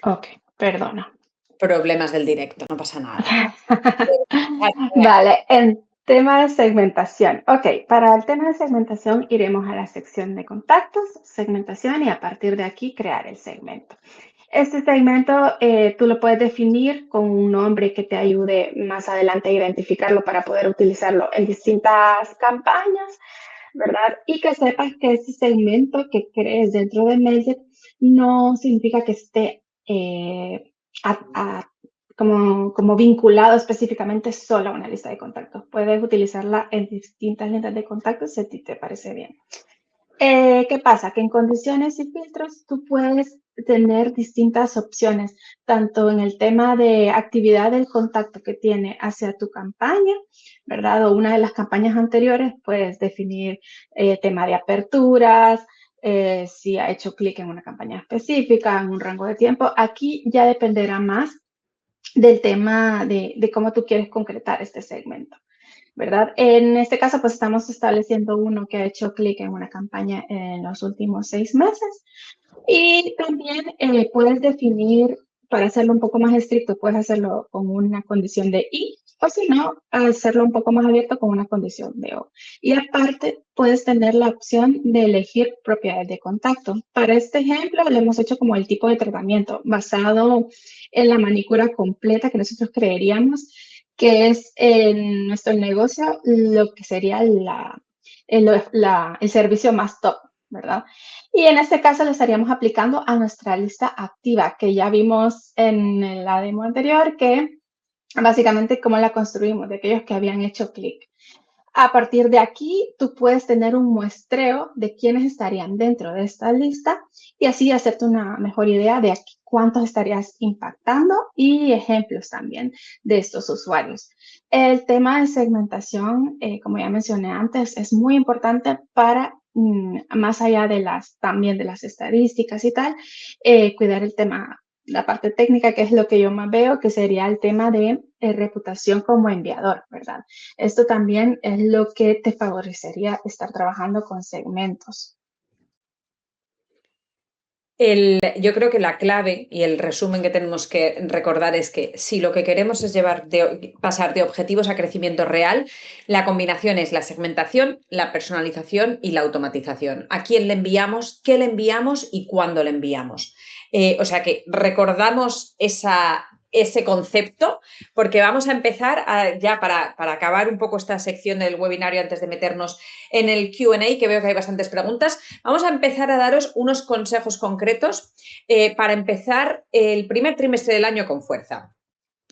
Ok, perdona. Problemas del directo, no pasa nada. Vale, en tema de segmentación. Ok, para el tema de segmentación iremos a la sección de contactos, segmentación y a partir de aquí crear el segmento. Este segmento tú lo puedes definir con un nombre que te ayude más adelante a identificarlo para poder utilizarlo en distintas campañas, ¿verdad? Y que sepas que ese segmento que crees dentro de MailJet no significa que esté como vinculado específicamente solo a una lista de contactos. Puedes utilizarla en distintas listas de contactos si a ti te parece bien. ¿Qué pasa? Que en condiciones y filtros tú puedes tener distintas opciones, tanto en el tema de actividad del contacto que tiene hacia tu campaña, ¿verdad? O una de las campañas anteriores, puedes definir tema de aperturas, si ha hecho clic en una campaña específica, en un rango de tiempo. Aquí ya dependerá más del tema de cómo tú quieres concretar este segmento, ¿verdad? En este caso, pues estamos estableciendo uno que ha hecho clic en una campaña en los últimos 6 meses y también puedes definir, para hacerlo un poco más estricto, puedes hacerlo con una condición de I o si no, hacerlo un poco más abierto con una condición de O. Y aparte, puedes tener la opción de elegir propiedades de contacto. Para este ejemplo, lo hemos hecho como el tipo de tratamiento basado en la manicura completa que nosotros creeríamos que es en nuestro negocio lo que sería el servicio más top, ¿verdad? Y en este caso lo estaríamos aplicando a nuestra lista activa, que ya vimos en la demo anterior, que básicamente cómo la construimos, de aquellos que habían hecho clic. A partir de aquí, tú puedes tener un muestreo de quiénes estarían dentro de esta lista y así hacerte una mejor idea de cuántos estarías impactando y ejemplos también de estos usuarios. El tema de segmentación, como ya mencioné antes, es muy importante para, más allá de también de las estadísticas y tal, cuidar el tema, la parte técnica, que es lo que yo más veo, que sería el tema de reputación como enviador, ¿verdad? Esto también es lo que te favorecería estar trabajando con segmentos. Yo creo que la clave y el resumen que tenemos que recordar es que si lo que queremos es pasar de objetivos a crecimiento real, la combinación es la segmentación, la personalización y la automatización. ¿A quién le enviamos, qué le enviamos y cuándo le enviamos? O sea que recordamos esa ese concepto, porque vamos a empezar ya para acabar un poco esta sección del webinario antes de meternos en el Q&A, que veo que hay bastantes preguntas. Vamos a empezar a daros unos consejos concretos para empezar el primer trimestre del año con fuerza.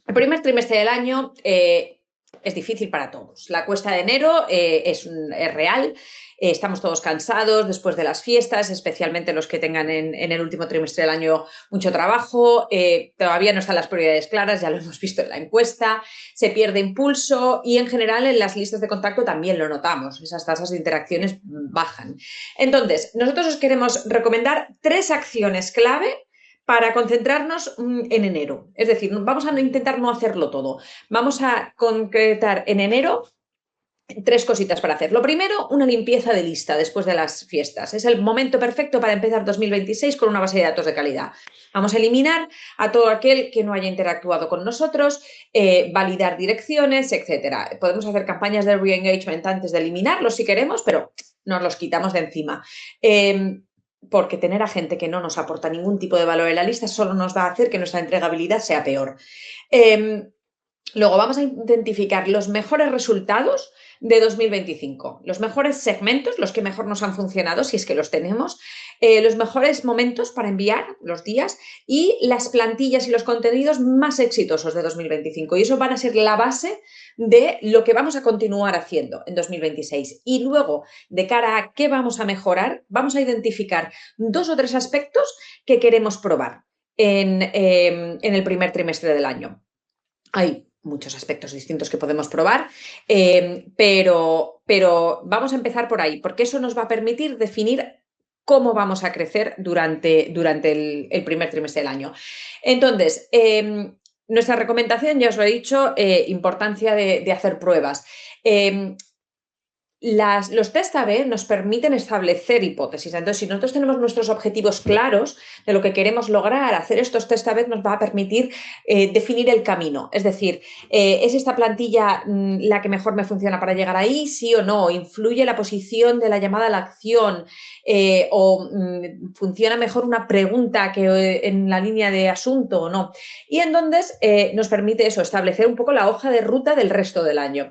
El primer trimestre del año es difícil para todos. La cuesta de enero es real. Estamos todos cansados después de las fiestas, especialmente los que tengan en el último trimestre del año mucho trabajo. Todavía no están las prioridades claras, ya lo hemos visto en la encuesta. Se pierde impulso y en general en las listas de contacto también lo notamos. Esas tasas de interacciones bajan. Entonces, nosotros os queremos recomendar 3 acciones clave para concentrarnos en enero. Es decir, vamos a intentar no hacerlo todo. Vamos a concretar en enero 3 cositas para hacer. Lo primero, una limpieza de lista después de las fiestas. Es el momento perfecto para empezar 2026 con una base de datos de calidad. Vamos a eliminar a todo aquel que no haya interactuado con nosotros, validar direcciones, etc. Podemos hacer campañas de re-engagement antes de eliminarlos si queremos, pero nos los quitamos de encima. Porque tener a gente que no nos aporta ningún tipo de valor en la lista solo nos va a hacer que nuestra entregabilidad sea peor. Luego vamos a identificar los mejores resultados de 2025, los mejores segmentos, los que mejor nos han funcionado, si es que los tenemos, los mejores momentos para enviar, los días, y las plantillas y los contenidos más exitosos de 2025. Y eso van a ser la base de lo que vamos a continuar haciendo en 2026. Y luego, de cara a qué vamos a mejorar, vamos a identificar 2 o 3 aspectos que queremos probar en el primer trimestre del año. Hay muchos aspectos distintos que podemos probar, pero vamos a empezar por ahí, porque eso nos va a permitir definir cómo vamos a crecer durante el primer trimestre del año. Entonces, nuestra recomendación, ya os lo he dicho, importancia de hacer pruebas. Los test A/B nos permiten establecer hipótesis. Entonces, si nosotros tenemos nuestros objetivos claros de lo que queremos lograr, hacer estos test A/B nos va a permitir definir el camino. Es decir, ¿es esta plantilla la que mejor me funciona para llegar ahí? ¿Sí o no? ¿Influye la posición de la llamada a la acción? ¿O funciona mejor una pregunta que en la línea de asunto o no? Y entonces nos permite eso, establecer un poco la hoja de ruta del resto del año.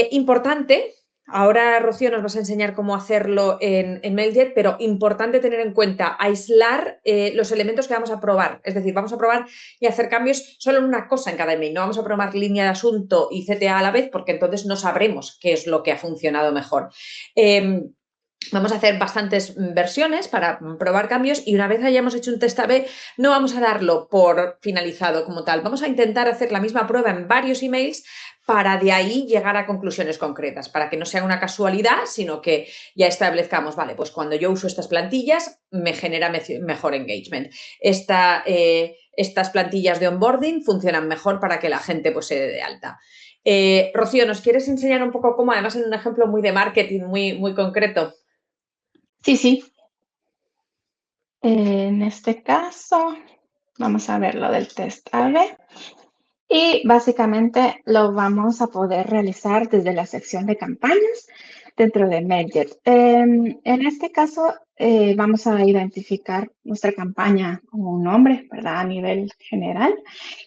Importante. Ahora, Rocío, nos vas a enseñar cómo hacerlo en Mailjet, pero importante tener en cuenta aislar los elementos que vamos a probar. Es decir, vamos a probar y hacer cambios solo en una cosa en cada email. No vamos a probar línea de asunto y CTA a la vez, porque entonces no sabremos qué es lo que ha funcionado mejor. Vamos a hacer bastantes versiones para probar cambios y una vez hayamos hecho un test A/B, no vamos a darlo por finalizado como tal. Vamos a intentar hacer la misma prueba en varios emails para de ahí llegar a conclusiones concretas, para que no sea una casualidad, sino que ya establezcamos, vale, pues cuando yo uso estas plantillas me genera mejor engagement. Estas plantillas de onboarding funcionan mejor para que la gente pues, se dé de alta. Rocío, ¿nos quieres enseñar un poco cómo, además en un ejemplo muy de marketing, muy concreto? Sí, sí. En este caso, vamos a ver lo del test A/B. Y básicamente lo vamos a poder realizar desde la sección de campañas dentro de Mailjet. En este caso, vamos a identificar nuestra campaña con un nombre, ¿verdad? A nivel general.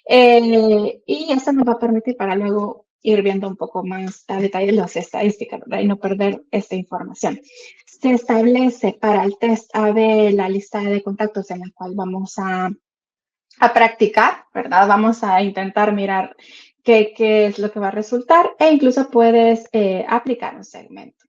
Y esto nos va a permitir para luego ir viendo un poco más a detalle las estadísticas, ¿verdad? Y no perder esta información. Se establece para el test A/B la lista de contactos en la cual vamos a practicar, ¿verdad? Vamos a intentar mirar qué es lo que va a resultar e incluso puedes aplicar un segmento.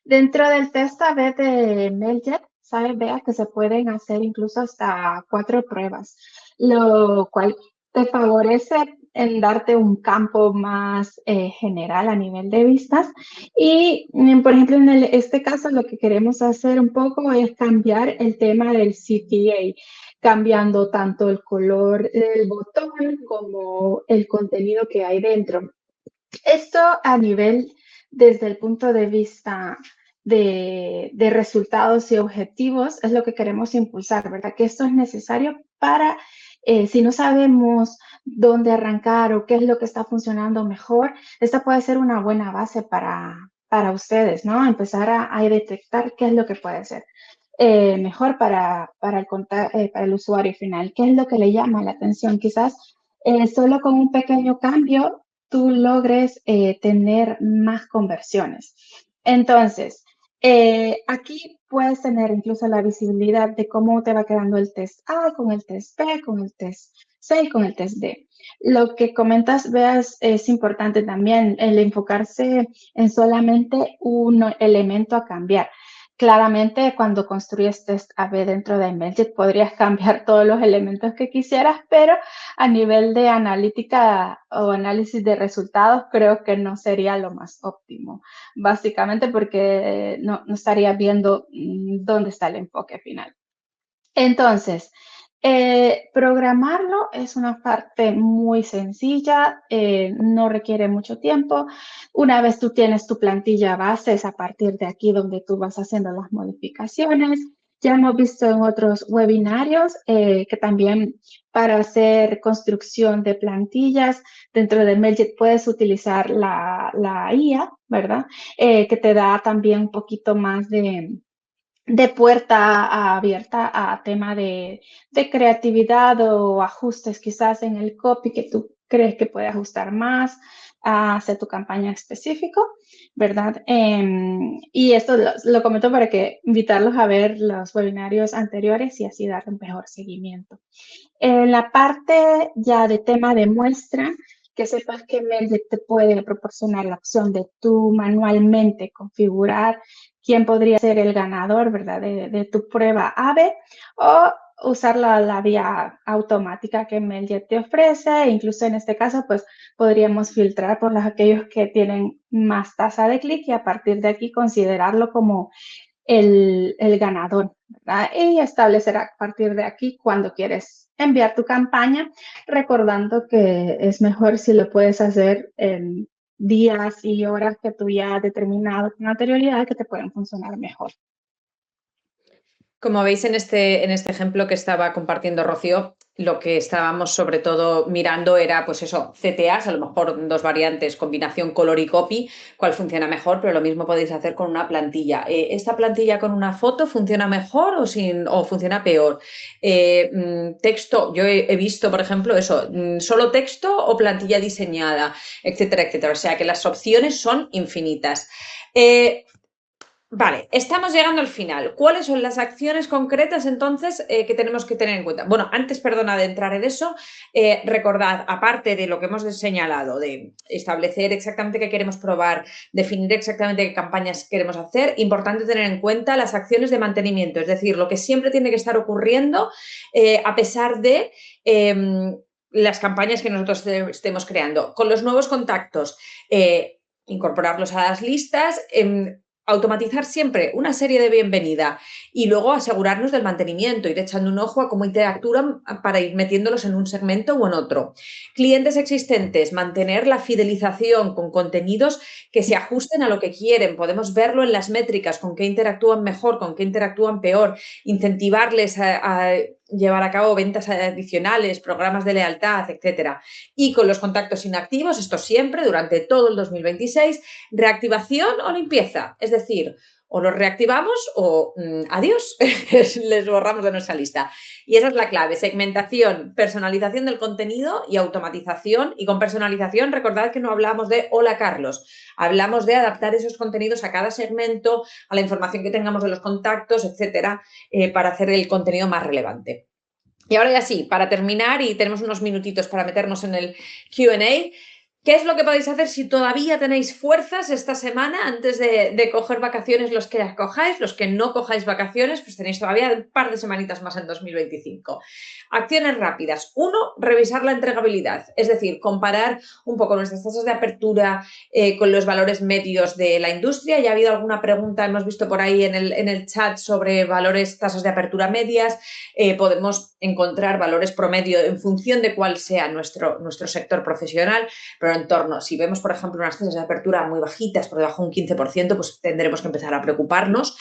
Dentro del test A/B de Mailjet, ¿sabes? Vea que se pueden hacer incluso hasta 4 pruebas, lo cual te favorece en darte un campo más general a nivel de vistas. Y, por ejemplo, en este caso, lo que queremos hacer un poco es cambiar el tema del CTA, cambiando tanto el color del botón como el contenido que hay dentro. Esto a nivel, desde el punto de vista de resultados y objetivos, es lo que queremos impulsar, ¿verdad? Que esto es necesario para, si no sabemos dónde arrancar o qué es lo que está funcionando mejor, esta puede ser una buena base para ustedes, ¿no? Empezar a detectar qué es lo que puede ser. Mejor para el usuario final, qué es lo que le llama la atención. Quizás solo con un pequeño cambio tú logres tener más conversiones. Entonces, aquí puedes tener incluso la visibilidad de cómo te va quedando el test A con el test B, con el test C y con el test D. Lo que comentas, Veas, es importante también el enfocarse en solamente un elemento a cambiar. Claramente, cuando construyes test A/B dentro de Invented, podrías cambiar todos los elementos que quisieras, pero a nivel de analítica o análisis de resultados, creo que no sería lo más óptimo, básicamente porque no estaría viendo dónde está el enfoque final. Entonces, programarlo es una parte muy sencilla, no requiere mucho tiempo. Una vez tú tienes tu plantilla base, es a partir de aquí donde tú vas haciendo las modificaciones. Ya hemos visto en otros webinarios que también para hacer construcción de plantillas dentro de Mailjet puedes utilizar la IA, ¿verdad? Que te da también un poquito más de puerta abierta a tema de creatividad o ajustes quizás en el copy que tú crees que puede ajustar más hacia tu campaña específico, ¿verdad? Y esto lo comento para que invitarlos a ver los webinarios anteriores y así dar un mejor seguimiento. En la parte ya de tema de muestra, que sepas que Melde te puede proporcionar la opción de tú manualmente configurar quién podría ser el ganador, ¿verdad? De tu prueba AVE o usar la vía automática que Melde te ofrece. Incluso en este caso, pues podríamos filtrar por aquellos que tienen más tasa de clic y a partir de aquí considerarlo como el ganador, ¿verdad? Y establecer a partir de aquí cuando quieres enviar tu campaña, recordando que es mejor si lo puedes hacer en días y horas que tú ya has determinado con anterioridad que te pueden funcionar mejor. Como veis en este ejemplo que estaba compartiendo Rocío, lo que estábamos sobre todo mirando era, pues eso, CTAs, a lo mejor dos variantes, combinación color y copy, cuál funciona mejor, pero lo mismo podéis hacer con una plantilla. ¿Esta plantilla con una foto funciona mejor o funciona peor? Texto, yo he visto, por ejemplo, eso, solo texto o plantilla diseñada, etcétera, etcétera. O sea que las opciones son infinitas. Vale, estamos llegando al final. ¿Cuáles son las acciones concretas entonces que tenemos que tener en cuenta? Bueno, antes, perdona, de entrar en eso, recordad, aparte de lo que hemos señalado, de establecer exactamente qué queremos probar, definir exactamente qué campañas queremos hacer, importante tener en cuenta las acciones de mantenimiento, es decir, lo que siempre tiene que estar ocurriendo a pesar de las campañas que nosotros estemos creando. Con los nuevos contactos, incorporarlos a las listas. Automatizar siempre una serie de bienvenida y luego asegurarnos del mantenimiento, ir echando un ojo a cómo interactúan para ir metiéndolos en un segmento o en otro. Clientes existentes, mantener la fidelización con contenidos que se ajusten a lo que quieren. Podemos verlo en las métricas, con qué interactúan mejor, con qué interactúan peor, incentivarles a llevar a cabo ventas adicionales, programas de lealtad, etcétera. Y con los contactos inactivos, esto siempre, durante todo el 2026, reactivación o limpieza. Es decir, o los reactivamos o adiós, les borramos de nuestra lista. Y esa es la clave, segmentación, personalización del contenido y automatización. Y con personalización, recordad que no hablamos de hola Carlos, hablamos de adaptar esos contenidos a cada segmento, a la información que tengamos de los contactos, etcétera, para hacer el contenido más relevante. Y ahora ya sí, para terminar, y tenemos unos minutitos para meternos en el Q&A, ¿qué es lo que podéis hacer si todavía tenéis fuerzas esta semana antes de coger vacaciones? Los que las cojáis, los que no cojáis vacaciones, pues tenéis todavía un par de semanitas más en 2025. Acciones rápidas. Uno, revisar la entregabilidad, es decir, comparar un poco nuestras tasas de apertura con los valores medios de la industria. Ya ha habido alguna pregunta, hemos visto por ahí en el chat sobre valores, tasas de apertura medias. Podemos encontrar valores promedio en función de cuál sea nuestro sector profesional, pero en torno, si vemos, por ejemplo, unas tasas de apertura muy bajitas, por debajo de un 15%, pues tendremos que empezar a preocuparnos.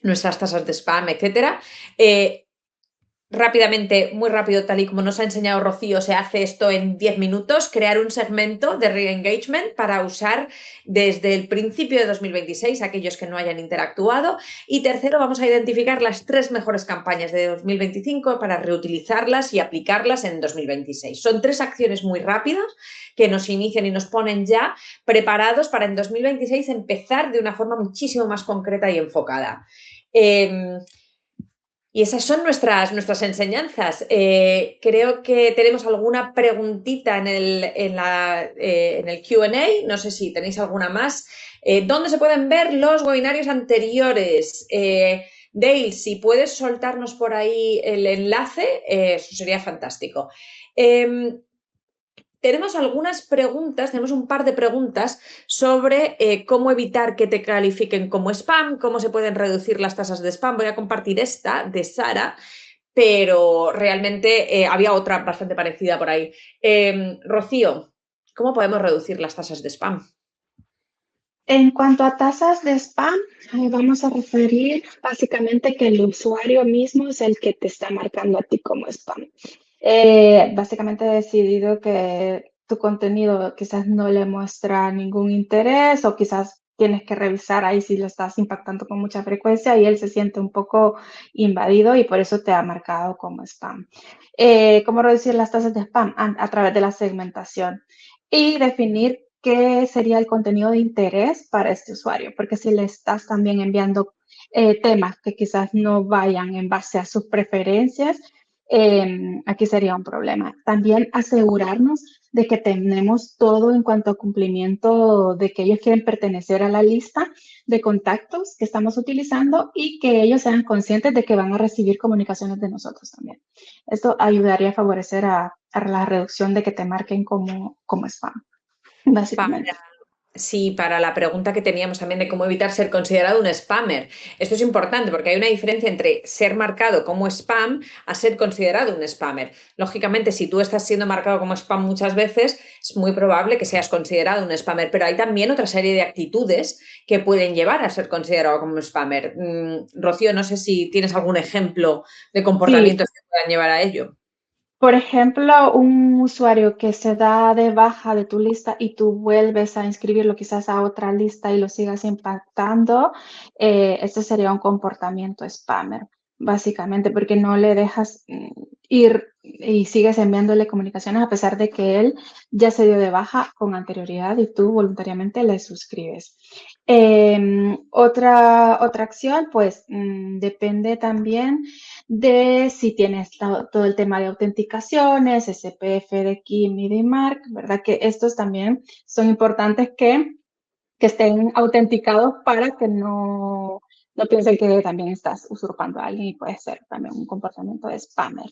Nuestras tasas de spam, etcétera. rápidamente, muy rápido, tal y como nos ha enseñado Rocío, se hace esto en 10 minutos, crear un segmento de re-engagement para usar desde el principio de 2026 aquellos que no hayan interactuado. Y tercero, vamos a identificar las 3 mejores campañas de 2025 para reutilizarlas y aplicarlas en 2026. Son 3 acciones muy rápidas que nos inician y nos ponen ya preparados para en 2026 empezar de una forma muchísimo más concreta y enfocada. Y esas son nuestras enseñanzas. Creo que tenemos alguna preguntita en el Q&A. No sé si tenéis alguna más. ¿Dónde se pueden ver los webinarios anteriores? Dale, si puedes soltarnos por ahí el enlace, eso sería fantástico. Tenemos algunas preguntas, tenemos un par de preguntas sobre cómo evitar que te califiquen como spam, cómo se pueden reducir las tasas de spam. Voy a compartir esta de Sara, pero realmente había otra bastante parecida por ahí. Rocío, ¿cómo podemos reducir las tasas de spam? En cuanto a tasas de spam, vamos a referir básicamente que el usuario mismo es el que te está marcando a ti como spam. Básicamente he decidido que tu contenido quizás no le muestra ningún interés o quizás tienes que revisar ahí si lo estás impactando con mucha frecuencia y él se siente un poco invadido y por eso te ha marcado como spam. ¿Cómo reducir las tasas de spam? A través de la segmentación y definir qué sería el contenido de interés para este usuario, porque si le estás también enviando temas que quizás no vayan en base a sus preferencias, aquí sería un problema. También asegurarnos de que tenemos todo en cuanto a cumplimiento de que ellos quieren pertenecer a la lista de contactos que estamos utilizando y que ellos sean conscientes de que van a recibir comunicaciones de nosotros también. Esto ayudaría a favorecer a la reducción de que te marquen como spam, básicamente. Sí, para la pregunta que teníamos también de cómo evitar ser considerado un spammer. Esto es importante porque hay una diferencia entre ser marcado como spam a ser considerado un spammer. Lógicamente, si tú estás siendo marcado como spam muchas veces, es muy probable que seas considerado un spammer, pero hay también otra serie de actitudes que pueden llevar a ser considerado como un spammer. Rocío, no sé si tienes algún ejemplo de Sí, comportamientos que puedan llevar a ello. por ejemplo, un usuario que se da de baja de tu lista y tú vuelves a inscribirlo quizás a otra lista y lo sigas impactando, este sería un comportamiento spammer, básicamente, porque no le dejas ir y sigues enviándole comunicaciones a pesar de que él ya se dio de baja con anterioridad y tú voluntariamente le suscribes. Otra acción, pues depende también de si tienes todo el tema de autenticaciones, SPF de Kim y de Mark, ¿verdad? Que estos también son importantes que estén autenticados para que no piensen que también estás usurpando a alguien y puede ser también un comportamiento de spammer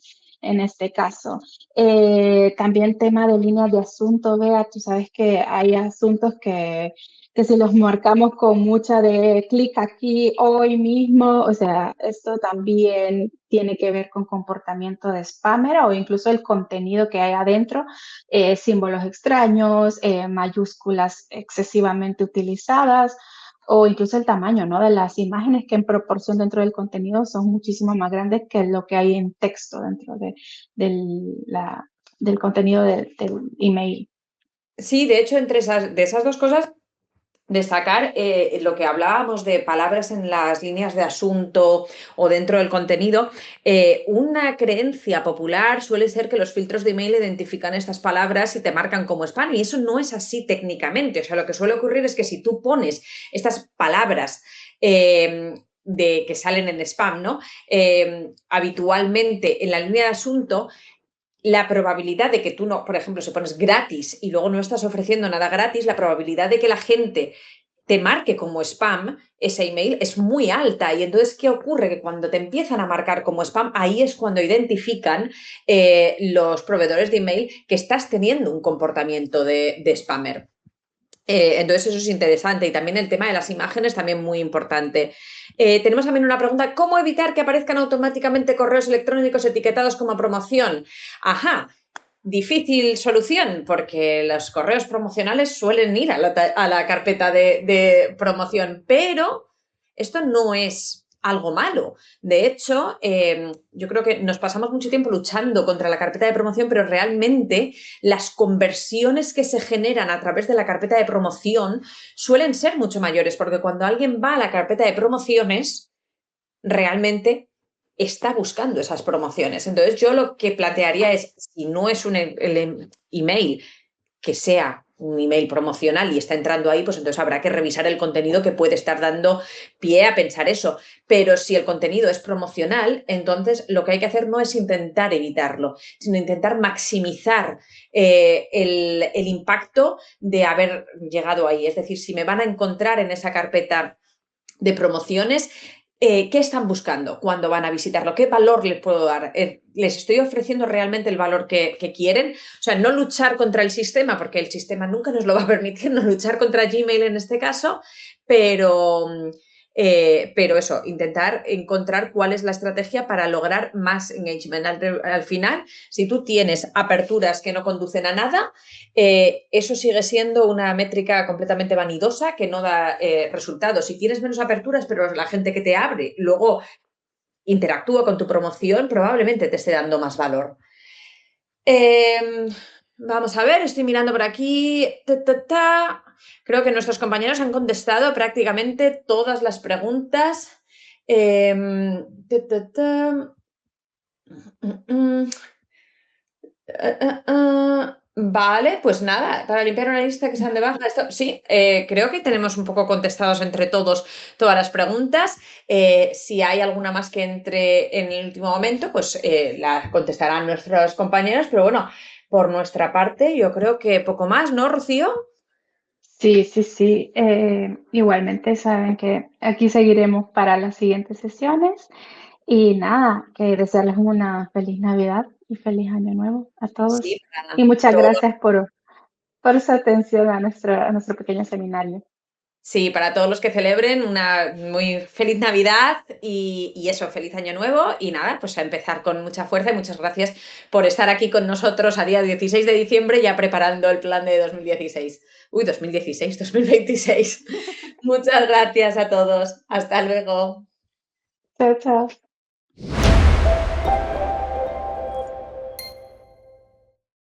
en este caso. También tema de líneas de asunto, vea, tú sabes que hay asuntos que si los marcamos con mucha de clic aquí hoy mismo, o sea, esto también tiene que ver con comportamiento de spammer o incluso el contenido que hay adentro, símbolos extraños, mayúsculas excesivamente utilizadas o incluso el tamaño, ¿no? De las imágenes que en proporción dentro del contenido son muchísimo más grandes que lo que hay en texto dentro del contenido del email. Sí, de hecho, de esas dos cosas destacar lo que hablábamos de palabras en las líneas de asunto o dentro del contenido. Una creencia popular suele ser que los filtros de email identifican estas palabras y te marcan como spam, y eso no es así técnicamente. O sea, lo que suele ocurrir es que si tú pones estas palabras que salen en spam, ¿no? Habitualmente en la línea de asunto, la probabilidad de que tú no, por ejemplo, si pones gratis y luego no estás ofreciendo nada gratis, la probabilidad de que la gente te marque como spam ese email es muy alta. Y entonces, ¿qué ocurre? Que cuando te empiezan a marcar como spam, ahí es cuando identifican los proveedores de email que estás teniendo un comportamiento de spammer. Entonces eso es interesante y también el tema de las imágenes también muy importante. Tenemos también una pregunta, ¿cómo evitar que aparezcan automáticamente correos electrónicos etiquetados como promoción? Ajá, difícil solución porque los correos promocionales suelen ir a la carpeta de promoción, pero esto no es algo malo. De hecho, yo creo que nos pasamos mucho tiempo luchando contra la carpeta de promoción, pero realmente las conversiones que se generan a través de la carpeta de promoción suelen ser mucho mayores, porque cuando alguien va a la carpeta de promociones, realmente está buscando esas promociones. Entonces, yo lo que plantearía es, si no es el email que sea un email promocional y está entrando ahí, pues entonces habrá que revisar el contenido que puede estar dando pie a pensar eso. Pero si el contenido es promocional, entonces lo que hay que hacer no es intentar evitarlo, sino intentar maximizar el impacto de haber llegado ahí. Es decir, si me van a encontrar en esa carpeta de promociones, ¿qué están buscando cuando van a visitarlo? ¿Qué valor les puedo dar? ¿Les estoy ofreciendo realmente el valor que quieren? O sea, no luchar contra el sistema, porque el sistema nunca nos lo va a permitir, no luchar contra Gmail en este caso, pero eso, intentar encontrar cuál es la estrategia para lograr más engagement. Al final, si tú tienes aperturas que no conducen a nada, eso sigue siendo una métrica completamente vanidosa que no da resultados. Si tienes menos aperturas, pero la gente que te abre luego interactúa con tu promoción, probablemente te esté dando más valor. Vamos a ver, estoy mirando por aquí. Creo que nuestros compañeros han contestado prácticamente todas las preguntas. Vale, pues nada, para limpiar una lista que sean de baja, esto, sí, creo que tenemos un poco contestados entre todos todas las preguntas. Si hay alguna más que entre en el último momento, pues la contestarán nuestros compañeros, pero bueno, por nuestra parte, yo creo que poco más, ¿no, Rocío? Sí, sí, sí. Igualmente saben que aquí seguiremos para las siguientes sesiones. Y nada, que desearles una feliz Navidad y feliz Año Nuevo a Sí, todos. Y para muchas todos. gracias por su atención a nuestro pequeño seminario. Sí, para todos los que celebren una muy feliz Navidad y eso, feliz Año Nuevo y nada, pues a empezar con mucha fuerza y muchas gracias por estar aquí con nosotros a día 16 de diciembre ya preparando el plan de 2016. Uy, 2016, 2026. Muchas gracias a todos. Hasta luego. Chao, chao.